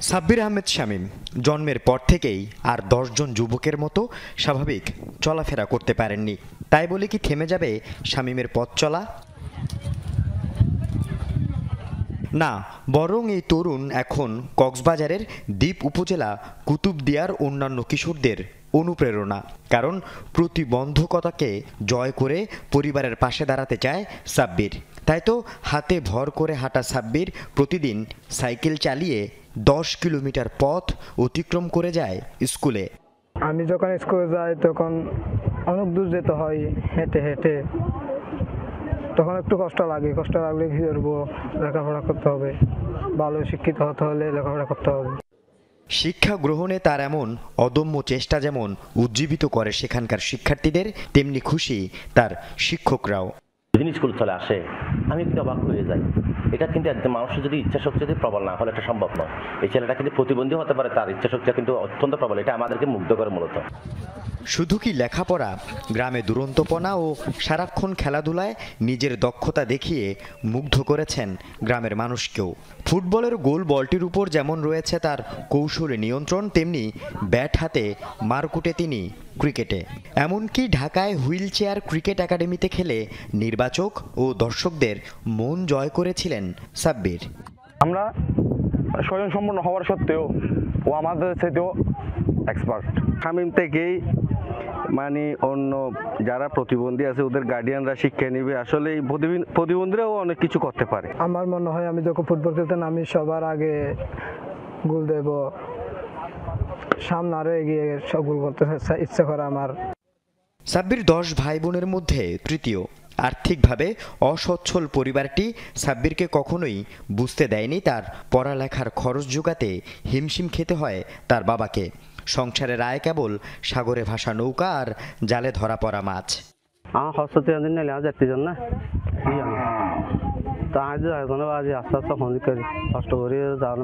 সাব্বির আহমেদ শামীম জন্মের পর থেকেই আর 10 জন যুবকের মতো স্বাভাবিক চলাফেরা করতে পারেননি। তাই বলে কি থেমে যাবে শামীমের পথ চলা? না, বরং এই তরুণ এখন কক্সবাজারের দ্বীপ উপজেলা কুতুবদিয়ার অন্যান্য কিশোরদের অনুপ্রেরণা। কারণ প্রতিবন্ধকতাকে জয় করে পরিবারের পাশে দাঁড়াতে চায় সাব্বির। তাই তো হাতে ভর করে হাঁটা সাব্বির প্রতিদিন সাইকেল চালিয়ে 10 কিলোমিটার পথ অতিক্রম করে যায় স্কুলে। আমি যখন স্কুলে যাই তখন অনেক দূর যেতে হয় হেঁটে হেঁটে, তখন একটু কষ্ট লাগে। কষ্ট লাগলে কি করবো, লেখাপড়া করতে হবে, ভালো শিক্ষিত হতে হলে লেখাপড়া করতে হবে। শিক্ষা গ্রহণে তার এমন অদম্য চেষ্টা যেমন উজ্জীবিত করে সেখানকার শিক্ষার্থীদের, তেমনি খুশি তার শিক্ষকরাও। যিনি স্কুল চলে আসে আমি কিন্তু অবাক হয়ে যাই। এটা কিন্তু একদম মানুষের যদি ইচ্ছা শক্তি যদি প্রবল না হলে এটা সম্ভব নয়। এই ছেলেটা কিন্তু প্রতিবন্ধী হতে পারে, তার ইচ্ছা শক্তি কিন্তু অত্যন্ত প্রবল। এটা আমাদেরকে মুগ্ধ করে মূলত। শুধু কি লেখাপড়া, গ্রামে দুরন্তপনা ও সারাক্ষণ খেলাধুলায় নিজের দক্ষতা দেখিয়ে মুগ্ধ করেছেন গ্রামের মানুষকেও। ফুটবলের গোল বলটির উপর যেমন রয়েছে তার কৌশলী নিয়ন্ত্রণ, তেমনি ব্যাট হাতে মারকুটে তিনি ক্রিকেটে। এমনকি ঢাকায় হুইল চেয়ার ক্রিকেট একাডেমিতে খেলে নির্বাচক ও দর্শকদের মন জয় করেছিলেন সাব্বির। আমরা স্বয়ংসম্পূর্ণ হওয়ার সত্ত্বেও ও আমাদের সাথেও এক্সপার্ট। শামীম থেকেই মানে অন্য যারা প্রতিবন্ধী আছে ওদের গার্ডিয়ানরা শিক্ষা নেবে, আসলে এই প্রতিবন্ধীরাও অনেক কিছু করতে পারে। আমার মনে হয় আমি যখন ফুটবল খেলতে নামি সবার আগে গোল দেব, সামনে আরো এগিয়ে গোল করতে ইচ্ছা করে আমার। সাব্বির 10 ভাই বোনের মধ্যে তৃতীয়। আর্থিকভাবে অসচ্ছল পরিবারটি সাব্বিরকে কখনোই বুঝতে দেয়নি তার পড়ালেখার খরচ জোগাতে হিমশিম খেতে হয় তার বাবাকে। সংসারের আয় কেবল সাগরে ভাসা নৌকা আর জালে ধরা পড়া মাছ। আস্তে আস্তে করি কষ্ট করি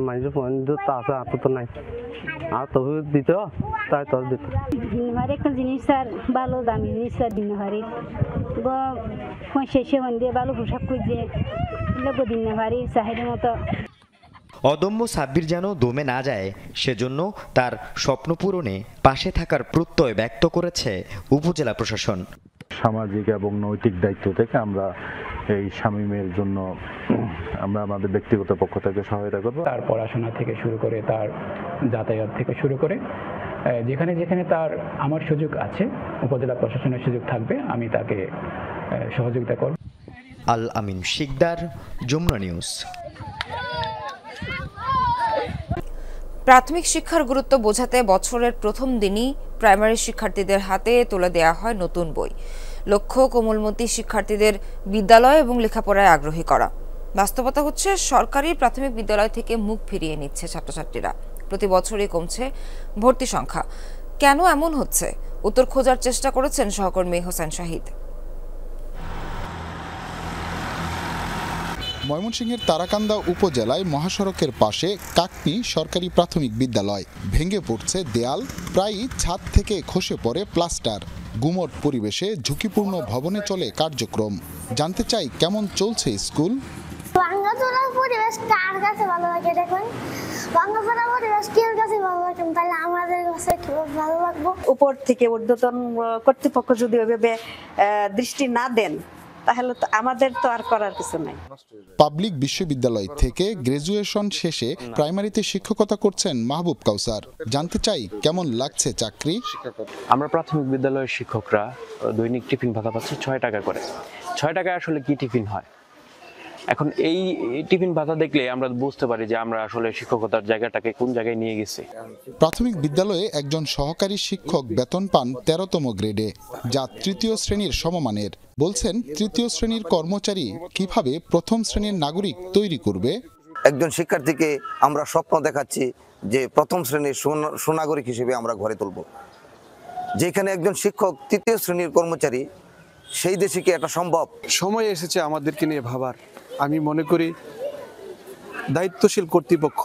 মানুষের আছে আর তো নাই, আর তবু দিত তাই তোর দিত। একটা জিনিস স্যার ভালো দামি জিনিস স্যার দিন হারি শেষে দিয়ে ভালো পোশাক খুঁজছে দিন হারি চাহিদার মতো। অদম্য সাব্বির যেন দমে না যায়, সেজন্য তার স্বপ্ন পূরণে পাশে থাকার প্রত্যয় ব্যক্ত করেছে উপজেলা প্রশাসন। সামাজিক এবং নৈতিক দায়িত্ব থেকে আমরা এই শামীমের জন্য আমরা আমাদের ব্যক্তিগত পক্ষ থেকে সহায়তা করব। তার পড়াশোনা থেকে শুরু করে তার যাতায়াত থেকে শুরু করে যেখানে যেখানে তার আমার সুযোগ আছে, উপজেলা প্রশাসনের সুযোগ থাকবে, আমি তাকে সহযোগিতা করব। আল আমিন শিকদার, যমুনা নিউজ। প্রাথমিক শিক্ষার গুরুত্ব বোঝাতে বছরের প্রথম দিনই প্রাইমারি শিক্ষার্থীদের হাতে তুলে দেওয়া হয় নতুন বই। লক্ষ্য কোমলমতি শিক্ষার্থীদের বিদ্যালয় এবং লেখাপড়ায় আগ্রহী করা। বাস্তবতা হচ্ছে সরকারি প্রাথমিক বিদ্যালয় থেকে মুখ ফিরিয়ে নিচ্ছে ছাত্রছাত্রীরা। প্রতি বছরই কমছে ভর্তি সংখ্যা। কেন এমন হচ্ছে উত্তর খোঁজার চেষ্টা করেছেন সহকর্মী হোসেন শাহিদ। ময়মনসিংহের তারাকান্দা উপজেলায় মহাসড়কের পাশে কাকনি সরকারি প্রাথমিক বিদ্যালয়। ভেঙে পড়ছে দেয়াল, প্রায়ই ছাদ থেকে খসে পড়ে প্লাস্টার। গুমট পরিবেশে ঝুঁকিপূর্ণ ভবনে চলে কার্যক্রম। জানতে চাই কেমন চলছে স্কুল। ভাঙাচোরার পরিবেশ কার কাছে ভালো লাগে দেখুন, ভাঙাচোরার পরিবেশ কেউ কাছে ভালো লাগে, তাহলে আমাদের কাছে ভালো লাগবে। উপর থেকে ঊর্ধ্বতন কর্তৃপক্ষ যদি ওইভাবে দৃষ্টি না দেন তাহলে তো আমাদের তো আর করার কিছু নাই। পাবলিক বিশ্ববিদ্যালয় থেকে গ্রাজুয়েশন শেষে প্রাইমারিতে শিক্ষকতা করছেন মাহবুব কাউসার। জানতে চাই কেমন লাগছে চাকরি। আমরা প্রাথমিক বিদ্যালয়ের শিক্ষকরা দৈনিক টিফিন ভাতা পাচ্ছি 6 টাকা করে। 6 টাকায় আসলে কি টিফিন হয়? এখন এই টিফিন ভাতা দেখলে আমরা বুঝতে পারি যে আমরা আসলে শিক্ষকতার জায়গাটাকে কোন জায়গায় নিয়ে গেছি। প্রাথমিক বিদ্যালয়ে একজন সহকারী শিক্ষক বেতন পান 13তম গ্রেডে, যা তৃতীয় শ্রেণীর সমমানের। বলছেন তৃতীয় শ্রেণীর কর্মচারী কিভাবে প্রথম শ্রেণীর নাগরিক তৈরি করবে। একজন শিক্ষার্থীকে আমরা স্বপ্ন দেখাচ্ছি যে প্রথম শ্রেণীর সুনাগরিক হিসেবে আমরা গড়ে তুলব। যেখানে একজন শিক্ষক তৃতীয় শ্রেণীর কর্মচারী, সেই দেশে কি এটা সম্ভব? সময় এসেছে আমাদেরকে নিয়ে ভাবার। আমি মনে করি দায়িত্বশীল কর্তৃপক্ষ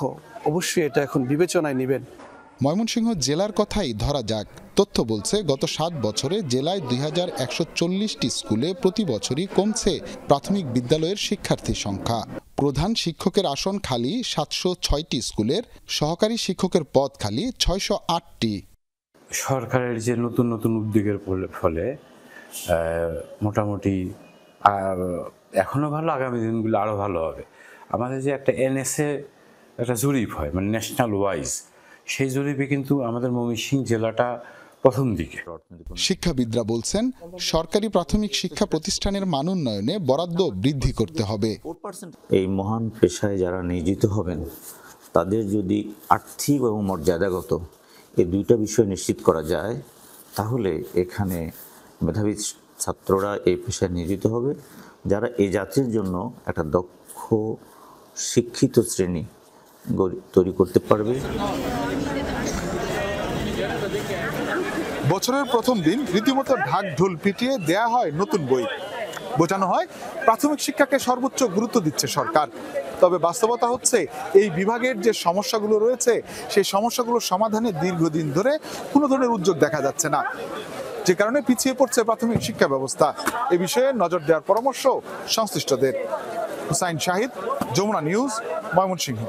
অবশ্যই এটা এখন বিবেচনায় নেবেন। ময়মনসিংহ জেলার কথাই ধরা যাক। তথ্য বলছে গত 7 বছরে জেলায় 2140টি স্কুলে প্রতি বছরই কমছে প্রাথমিক বিদ্যালয়ের শিক্ষার্থীর সংখ্যা। প্রধান শিক্ষকের আসন খালি 706টি স্কুলের, সহকারী শিক্ষকের পদ খালি 608টি। সরকারের যে নতুন নতুন উদ্যোগের ফলে মোটামুটি এখনো ভালো, আগামী দিনগুলো আরও ভালো হবে। আমাদের যে একটা এনএসএ একটা জরিপ হয়, মানে ন্যাশনাল ওয়াইজ, সেই জরিপে কিন্তু আমাদের ময়মনসিংহ জেলাটা প্রথম দিকে। শিক্ষাবিদরা বলছেন সরকারি প্রাথমিক শিক্ষা প্রতিষ্ঠানের মান উন্নয়নে বরাদ্দ বৃদ্ধি করতে হবে। এই মহান পেশায় যারা নিয়োজিত হবেন তাদের যদি আর্থিক এবং মর্যাদাগত এই দুইটা বিষয় নিশ্চিত করা যায়, তাহলে এখানে মেধাবী ছাত্ররা এই পেশায় নিয়োজিত হবে, যারা এই জাতির জন্য একটা দক্ষ শিক্ষিত শ্রেণী তৈরি করতে পারবে। বছরের প্রথম দিন রীতিমতো ঢাক ঢোল পিটিয়ে দেয়া হয় নতুন বই। বোঝানো হয় প্রাথমিক শিক্ষাকে সর্বোচ্চ গুরুত্ব দিচ্ছে সরকার। তবে বাস্তবতা হচ্ছে এই বিভাগের যে সমস্যাগুলো রয়েছে সেই সমস্যাগুলোর সমাধানে দীর্ঘদিন ধরে কোনো ধরনের উদ্যোগ দেখা যাচ্ছে না, যে কারণে পিছিয়ে পড়ছে প্রাথমিক শিক্ষা ব্যবস্থা। এ বিষয়ে নজর দেওয়ার পরামর্শ সংশ্লিষ্টদের। হুসাইন শাহিদ, যমুনা নিউজ, ময়মনসিংহ।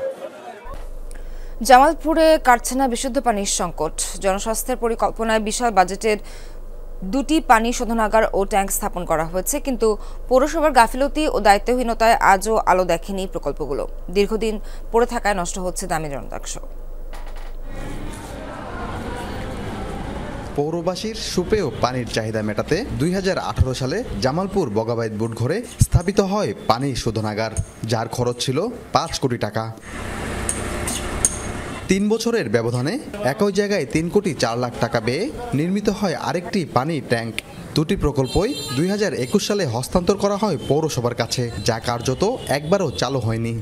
জামালপুরে কাটছে না বিশুদ্ধ পানির সংকট। জনস্বাস্থ্যের পরিকল্পনায় বিশাল বাজেটের 2টি পানি শোধনাগার ও ট্যাঙ্ক স্থাপন করা হয়েছে, কিন্তু পৌরসভার গাফিলতি ও দায়িত্বহীনতায় আজও আলো দেখেনি প্রকল্পগুলো। দীর্ঘদিন পড়ে থাকায় নষ্ট হচ্ছে দামি জনতাংশ। পৌরবাসীর সুপেয় পানির চাহিদা মেটাতে 2018 সালে জামালপুর বগাবাইত বুটঘরে স্থাপিত হয় পানি শোধনাগার, যার খরচ ছিল 5 কোটি টাকা। 3 বছরের ব্যবধানে একই জায়গায় 3 কোটি 4 লাখ টাকা ব্যয়ে নির্মিত হয় আরেকটি পানি ট্যাঙ্ক। দুটি প্রকল্পই 2021 সালে হস্তান্তর করা হয় পৌরসভার কাছে, যা কার্যত একবারও চালু হয়নি।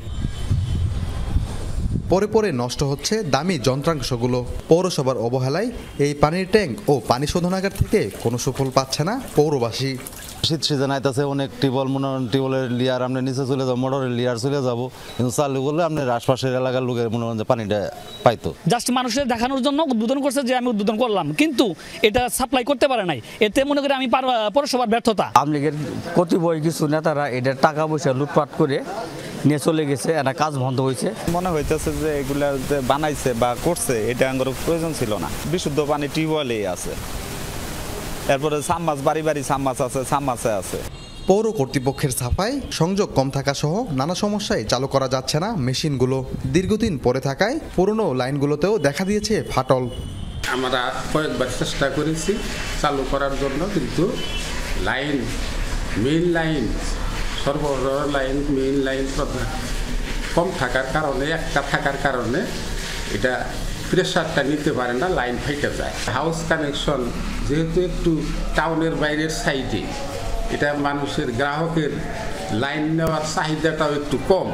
পরে পরে নষ্ট হচ্ছে দামি যন্ত্রাংশগুলো। পৌরসভার অবহেলায় এই পানির ট্যাঙ্ক ও পানি শোধনাগার থেকে কোনো সুফল পাচ্ছে না পৌরবাসী। শীত সিজন আইতেছে, অনেক টিউবওয়েলের লিয়ার আমরা নিচে চলে যাবো, মোটরের লিয়ার চলে যাবো, কিন্তু চালু করলে আপনার আশপাশের এলাকার লোকের মনে হয় পানিটা পাইতো। জাস্ট মানুষের দেখানোর জন্য উদ্বোধন করছে যে আমি উদ্বোধন করলাম, কিন্তু এটা সাপ্লাই করতে পারে নাই। এতে মনে করি আমি পৌরসভার ব্যর্থতা। আওয়ামী লীগের কতিপয় কিছু নেতারা এটা টাকা পয়সা লুটপাট করে নিয়ে চলে গেছে, একটা কাজ বন্ধ হয়েছে। মনে হইতেছে যে এগুলা যে বানাইছে বা করছে এটা আমার প্রয়োজন ছিল না। বিশুদ্ধ পানি টিউবওয়েলেই আছে, এরপরে সাম্মাস বাড়ি বাড়ি সাম্মাস আছে, সাম্মাসে আছে। পৌর কর্তৃপক্ষের ছাপায় সংযোগ কম থাকা সহ নানা সমস্যায় চালু করা যাচ্ছে না মেশিনগুলো। দীর্ঘদিন পরে থাকায় পুরনো লাইনগুলোতেও দেখা দিয়েছে ফাটল। আমরা কয়েকবার চেষ্টা করেছি চালু করার জন্য, কিন্তু মেইন লাইন সরবরাহ লাইন মেইন লাইন কম থাকার কারণে, একটা থাকার কারণে এটা প্রেশারটা নিতে পারে না, লাইন ফাইটে যায়। হাউস কানেকশন যেহেতু একটু টাউনের বাইরের সাইডে, এটা মানুষের গ্রাহকের লাইন নেওয়ার চাহিদাটাও একটু কম।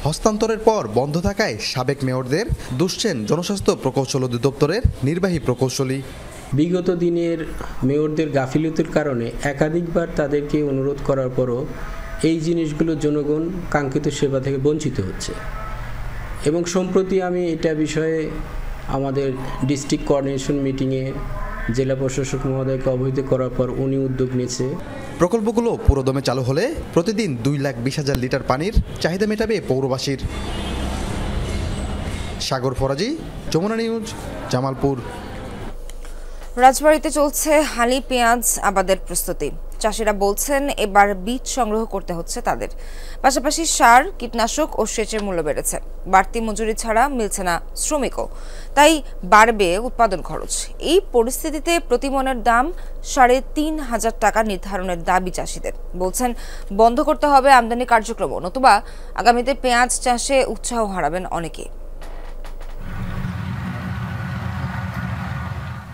হস্তান্তরের পর বন্ধ থাকায় সাবেক মেয়রদের দুষছেন জনস্বাস্থ্য প্রকৌশল অধিদপ্তরের নির্বাহী প্রকৌশলী। বিগত দিনের মেয়রদের গাফিলতির কারণে একাধিকবার তাদেরকে অনুরোধ করার পরও এই জিনিসগুলো জনগণ কাঙ্ক্ষিত সেবা থেকে বঞ্চিত হচ্ছে। এবং সম্প্রতি আমি এটা বিষয়ে আমাদের ডিস্ট্রিক্ট কোঅর্ডিনেশন মিটিংয়ে জেলা প্রশাসক মহোদয়কে অবহিত করার পর উনি উদ্যোগ নিয়েছে। প্রকল্পগুলো পুরোদমে চালু হলে প্রতিদিন 2,20,000 লিটার পানির চাহিদা মেটাবে পৌরবাসীর। সাগর ফরাজি, যমুনা নিউজ, জামালপুর। রাজবাড়ীতে চলছে হালি পেঁয়াজ আবাদের প্রস্তুতি। চাষিরা বলছেন এবার বীজ সংগ্রহ করতে হচ্ছে তাদের, পাশাপাশি সার, কীটনাশক ও সেচের মূল্য বেড়েছে। বাড়তি মজুরি ছাড়া মিলছে না শ্রমিকও, তাই বাড়বে উৎপাদন খরচ। এই পরিস্থিতিতে প্রতি মনের দাম 3,500 টাকা নির্ধারণের দাবি চাষিদের। বলছেন বন্ধ করতে হবে আমদানি কার্যক্রম, নতুবা আগামীতে পেঁয়াজ চাষে উৎসাহ হারাবেন অনেকে।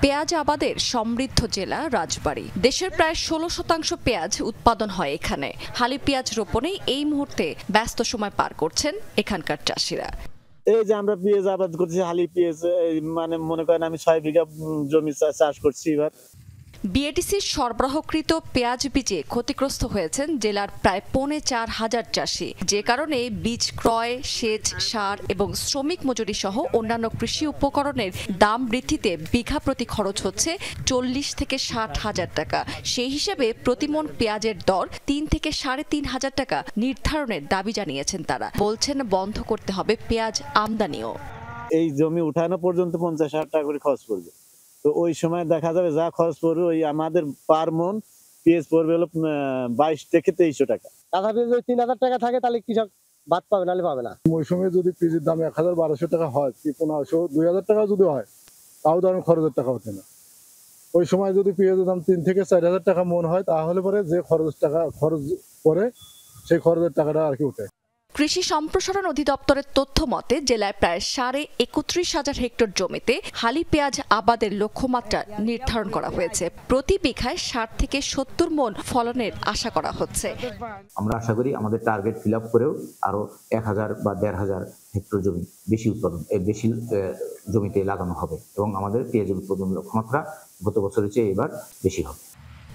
পেঁয়াজ আবাদের সমৃদ্ধ জেলা রাজবাড়ী। দেশের প্রায় 16% পেঁয়াজ উৎপাদন হয় এখানে। হালি পেঁয়াজ রোপণে এই মুহূর্তে ব্যস্ত সময় পার করছেন এখানকার চাষিরা। এই যে আমরা পেঁয়াজ আবাদ করছি, হালি পেঁয়াজ, মানে মনে করেন আমি 6 বিঘা জমি চাষ করছি। এবার বিএডিসির সরবরাহকৃত পেঁয়াজ বীজে ক্ষতিগ্রস্ত হয়েছেন জেলার প্রায় 4,500 চাষি, যে কারণে বীজ ক্রয়, সেচ, সার এবং শ্রমিক মজুরি সহ অন্যান্য কৃষি উপকরণের দাম বৃদ্ধিতে বিঘা প্রতি খরচ হচ্ছে 40 থেকে 60,000 টাকা। সেই হিসেবে প্রতিমন পেঁয়াজের দর 3 থেকে 3,500 টাকা নির্ধারণের দাবি জানিয়েছেন তারা। বলছেন বন্ধ করতে হবে পেঁয়াজ আমদানিও। এই জমি উঠানো পর্যন্ত 50,000 টাকা করে খরচ পড়বে, তো ওই সময় দেখা যাবে যা খরচ পড়বে ওই আমাদের পার মন পেঁয়াজ পড়বে হলো 22 থেকে 2300 টাকা। কাঁচা পেঁয়াজ যদি 3,000 টাকা থাকে তাহলে কৃষক ভাত পাবে, নাহলে পাবে না। মৌসুমে যদি পেঁয়াজের দাম 1,000-1,200 টাকা হয়, 1,500, 2,000 টাকা যদি হয়, তাও ধরেন খরচের টাকা হচ্ছে না। ওই সময় যদি পেঁয়াজের দাম 3 থেকে 4,000 টাকা মন হয়, তাহলে পরে যে খরচ পরে সেই খরচের টাকাটা আর কি উঠে। কৃষি সম্প্রসারণ অধিদপ্তরের তথ্য মতে জেলায় প্রায় 31,500 হেক্টর জমিতে হালি পেঁয়াজ আবাদের লক্ষ্যমাত্রা নির্ধারণ করা হয়েছে। প্রতি বিঘায় 60 থেকে 70 মণ ফলনের আশা করা হচ্ছে। আমরা আশা করি আমাদের টার্গেট ফিল আপ করেও আরো 1,000 বা 1,500 হেক্টর জমি বেশি জমিতে লাগানো হবে এবং আমাদের পেঁয়াজের উৎপাদন লক্ষ্যমাত্রা গত বছরের চেয়ে এবার বেশি হবে।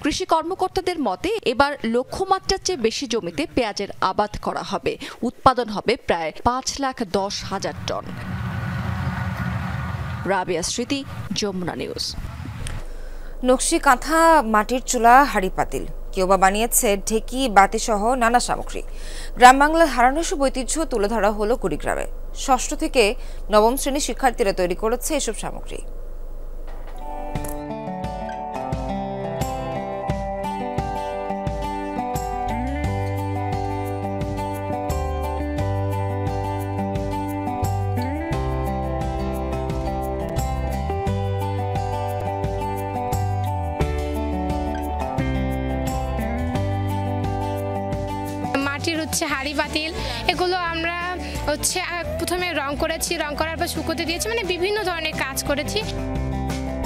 কৃষি কর্মকর্তাদের মতে এবার লক্ষ্যমাত্রার চেয়ে বেশি জমিতে পেঁয়াজের আবাদ করা হবে। উৎপাদন হবে প্রায় 5,10,000 টন। রাবিয়া স্মৃতি, যমুনা নিউজ। নকশি কাঁথা, মাটির চুলা, হাঁড়ি পাতিল, কেউ বা বানিয়েছে ঢেকি, বাতি সহ নানা সামগ্রী। গ্রাম বাংলার হারানো সব ঐতিহ্য তুলে ধরা হলো কুড়িগ্রামে। 6ষ্ঠ থেকে 9ম শ্রেণীর শিক্ষার্থীরা তৈরি করেছে এসব সামগ্রী। হচ্ছে হাঁড়ি পাতিল, এগুলো আমরা হচ্ছে প্রথমে রং করেছি, রং করার পর শুকোতে দিয়েছি, মানে বিভিন্ন ধরনের কাজ করেছি।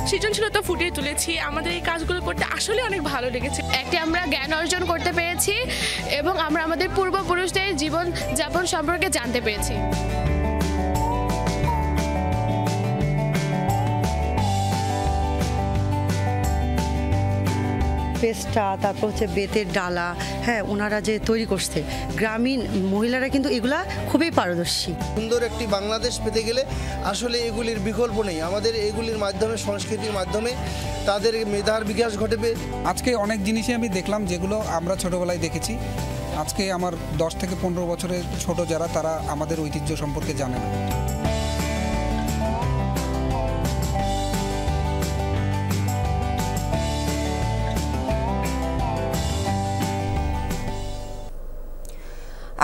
সৃজনশীলতা ফুটিয়ে তুলেছি। আমাদের এই কাজগুলো করতে আসলে অনেক ভালো লেগেছে। একটা আমরা জ্ঞান অর্জন করতে পেরেছি এবং আমরা আমাদের পূর্বপুরুষদের জীবন যাপন সম্পর্কে জানতে পেরেছি। পেস্টটা, তারপর হচ্ছে বেতের ডালা, হ্যাঁ ওনারা যে তৈরি করছে, গ্রামীণ মহিলারা কিন্তু এগুলা খুবই পারদর্শী। সুন্দর একটি বাংলাদেশ পেতে গেলে আসলে এগুলির বিকল্প নেই। আমাদের এগুলির মাধ্যমে, সংস্কৃতির মাধ্যমে তাদের মেধার বিকাশ ঘটবে। আজকে অনেক জিনিসই আমি দেখলাম যেগুলো আমরা ছোটবেলায় দেখেছি। আজকে আমার 10 থেকে 15 বছরের ছোট যারা, তারা আমাদের ঐতিহ্য সম্পর্কে জানে না।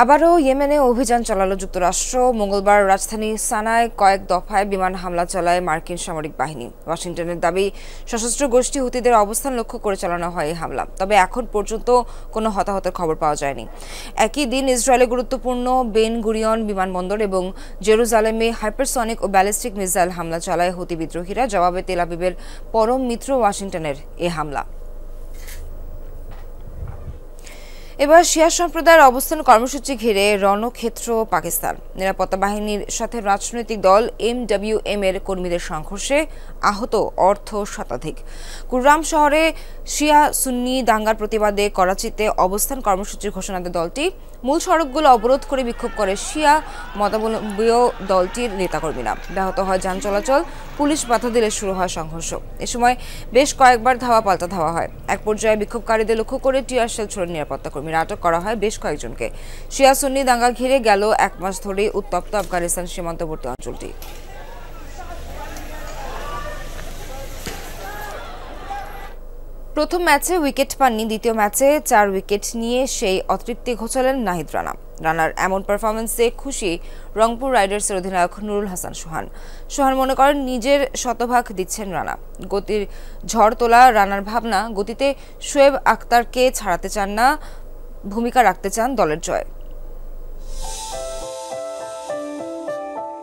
আবারও ইয়েমেনে অভিযান চালালো যুক্তরাষ্ট্র। মঙ্গলবার রাজধানী সানায় কয়েক দফায় বিমান হামলা চালায় মার্কিন সামরিক বাহিনী। ওয়াশিংটনের দাবি, সশস্ত্র গোষ্ঠী হুতিদের অবস্থান লক্ষ্য করে চালানো হয় এই হামলা, তবে এখন পর্যন্ত কোনো হতাহতের খবর পাওয়া যায়নি। একই দিন ইসরায়েলে গুরুত্বপূর্ণ বেন গুরিয়ন বিমানবন্দর এবং জেরুজালেমে হাইপারসনিক ও ব্যালিস্টিক মিসাইল হামলা চালায় হুতি বিদ্রোহীরা। জবাবে তেল আবিবের পরম মিত্র ওয়াশিংটনের এ হামলা। এবার শিয়া সম্প্রদায়ের অবস্থান কর্মসূচি ঘিরে রণক্ষেত্র পাকিস্তান। নিরাপত্তা বাহিনীর সাথে রাজনৈতিক দল MWM এর কর্মীদের সংঘর্ষে আহত অর্ধ শতাধিক। কুররাম শহরে শিয়া সুন্নি দাঙ্গার প্রতিবাদে করাচিতে অবস্থান কর্মসূচির ঘোষণা দেয় দলটি। মূল সড়কগুলো অবরোধ করে বিক্ষোভ করে শিয়া মতাবলম্বী দলটির নেতাকর্মীরা। ব্যাহত হয় যান চলাচল, পুলিশ বাধা দিলে শুরু হয় সংঘর্ষ। এ সময় বেশ কয়েকবার ধাওয়া পাল্টা ধাওয়া হয়। এক পর্যায়ে বিক্ষোভকারীদের লক্ষ্য করে টিয়ার শেল ছোড়েন নিরাপত্তা কর্মীরা। আটক করা হয় বেশ কয়েকজনকে। শিয়া সুন্নি দাঙ্গা ঘিরে গেল 1 মাস ধরে উত্তপ্ত আফগানিস্তান সীমান্তবর্তী অঞ্চলটি। প্রথম ম্যাচে উইকেট পাননি, দ্বিতীয় ম্যাচে 4 উইকেট নিয়ে সেই অতৃপ্তি ঘোচালেন নাহিদ রানা। রানার এমন পারফরমেন্সে খুশি রংপুর রাইডার্সের অধিনায়ক নুরুল হাসান সোহান। সোহান মনে করেন নিজের শতভাগ দিচ্ছেন রানা। গতির ঝড় তোলা রানার ভাবনা, গতিতে শোয়েব আখতারকে ছাড়াতে চান না, ভূমিকা রাখতে চান দলের জয়।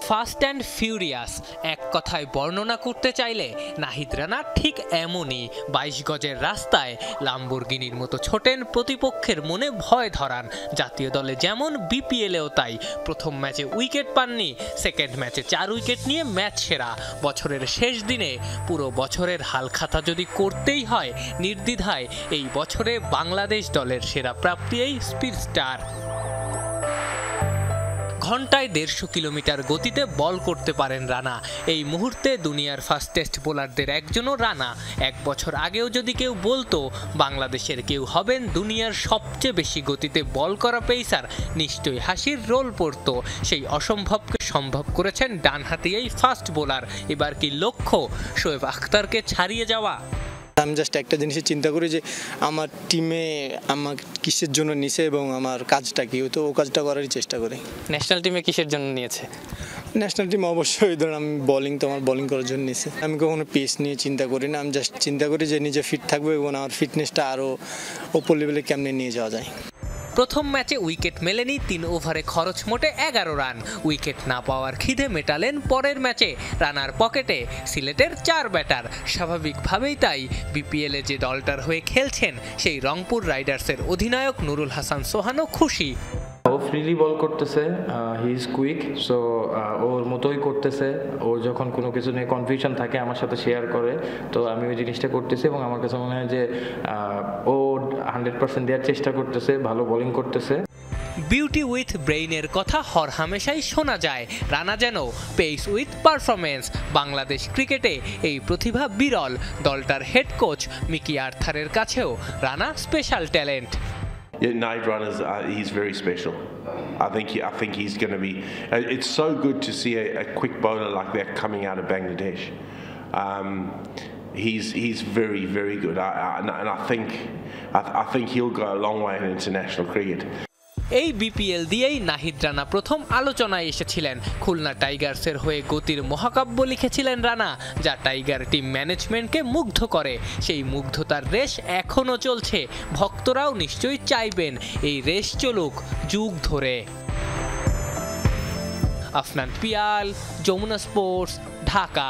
ফাস্ট অ্যান্ড ফিউরিয়াস এক কথায় বর্ণনা করতে চাইলে নাহিদ রানা ঠিক এমনই। 22 গজের রাস্তায় লাম্বরগিনির মতো ছোটেন, প্রতিপক্ষের মনে ভয় ধরান। জাতীয় দলে যেমন, বিপিএলেও তাই। প্রথম ম্যাচে উইকেট পাননি, সেকেন্ড ম্যাচে 4 উইকেট নিয়ে ম্যাচ সেরা। বছরের শেষ দিনে পুরো বছরের হালখাতা যদি করতেই হয়, নির্দ্বিধায় এই বছরে বাংলাদেশ দলের সেরা প্রাপ্তি এই স্পিড স্টার। ঘন্টায় 150 কিলোমিটার গতিতে বল করতে পারেন রানা। এই মুহূর্তে দুনিয়ার ফাস্টেস্ট বোলারদের একজনও রানা। 1 বছর আগেও যদি কেউ বলতো বাংলাদেশের কেউ হবেন দুনিয়ার সবচেয়ে বেশি গতিতে বল করা পেসার, নিশ্চয়ই হাসির রোল পড়তো। সেই অসম্ভবকে সম্ভব করেছেন ডানহাতি এই ফাস্ট বোলার। এবার কি লক্ষ্য শোয়েব আখতারকে ছাড়িয়ে যাওয়া? আমি জাস্ট একটা জিনিসের চিন্তা করি যে আমার টিমে আমার কিসের জন্য নিছে এবং আমার কাজটা কি, তো ও কাজটা করারই চেষ্টা করি। ন্যাশনাল টিমে কিসের জন্য নিয়েছে? ন্যাশনাল টিম অবশ্যই ধরুন আমি আমার বোলিং করার জন্য নিয়েছে। আমি কখনো পেস নিয়ে চিন্তা করি না, আমি জাস্ট চিন্তা করি যে নিজে ফিট থাকবো এবং আমার ফিটনেসটা আরও ওপর লেভেলে কেমনে নিয়ে যাওয়া যায়। প্রথম ম্যাচে উইকেট মেলেনি, 3 ওভারে খরচ মোটে 11 রান। উইকেট না পাওয়ার খিদে মেটালেন পরের ম্যাচে। রানার পকেটে সিলেটের 4 ব্যাটার। স্বাভাবিকভাবেই তাই বিপিএলে যে দলটার হয়ে খেলছেন সেই রংপুর রাইডার্সের অধিনায়ক নুরুল হাসান সোহানও খুশি। ও ফ্রিলি বল করতেছে, হি ইজ কুইক, সো ওর মতোই করতেছে। ওর যখন কোনো কিছু নিয়ে কনফিউশন থাকে আমার সাথে শেয়ার করে, তো আমি ওই জিনিসটা করতেছি এবং আমার কাছে মনে হয় যে ও 100% দেওয়ার চেষ্টা করতেছে, ভালো বোলিং করতেছে। বিউটি উইথ ব্রেইনের কথা হরহামেশাই শোনা যায়। রানা যেন পেস উইথ পারফরমেন্স। বাংলাদেশ ক্রিকেটে এই প্রতিভা বিরল। দলটার হেড কোচ মিকি আর্থারের কাছেও Rana special talent. Yeah, Naid Runner's he's very special. I think he's going to be. It's so good to see a quick bowler like that coming out of Bangladesh. He's very, very good, and I think he'll go a long way in international cricket. এই BPL দিয়েই নাহিদ রানা প্রথম আলোচনায় এসেছিলেন। খুলনা টাইগার্সের হয়ে গতির মহাকাব্য লিখেছিলেন রানা, যা টাইগার টিম ম্যানেজমেন্টকে মুগ্ধ করে। সেই মুগ্ধতার রেশ এখনও চলছে। ভক্তরাও নিশ্চয়ই চাইবেন এই রেশ চলুক যুগ ধরে। আফনান পিয়াল, যমুনা স্পোর্টস, ঢাকা।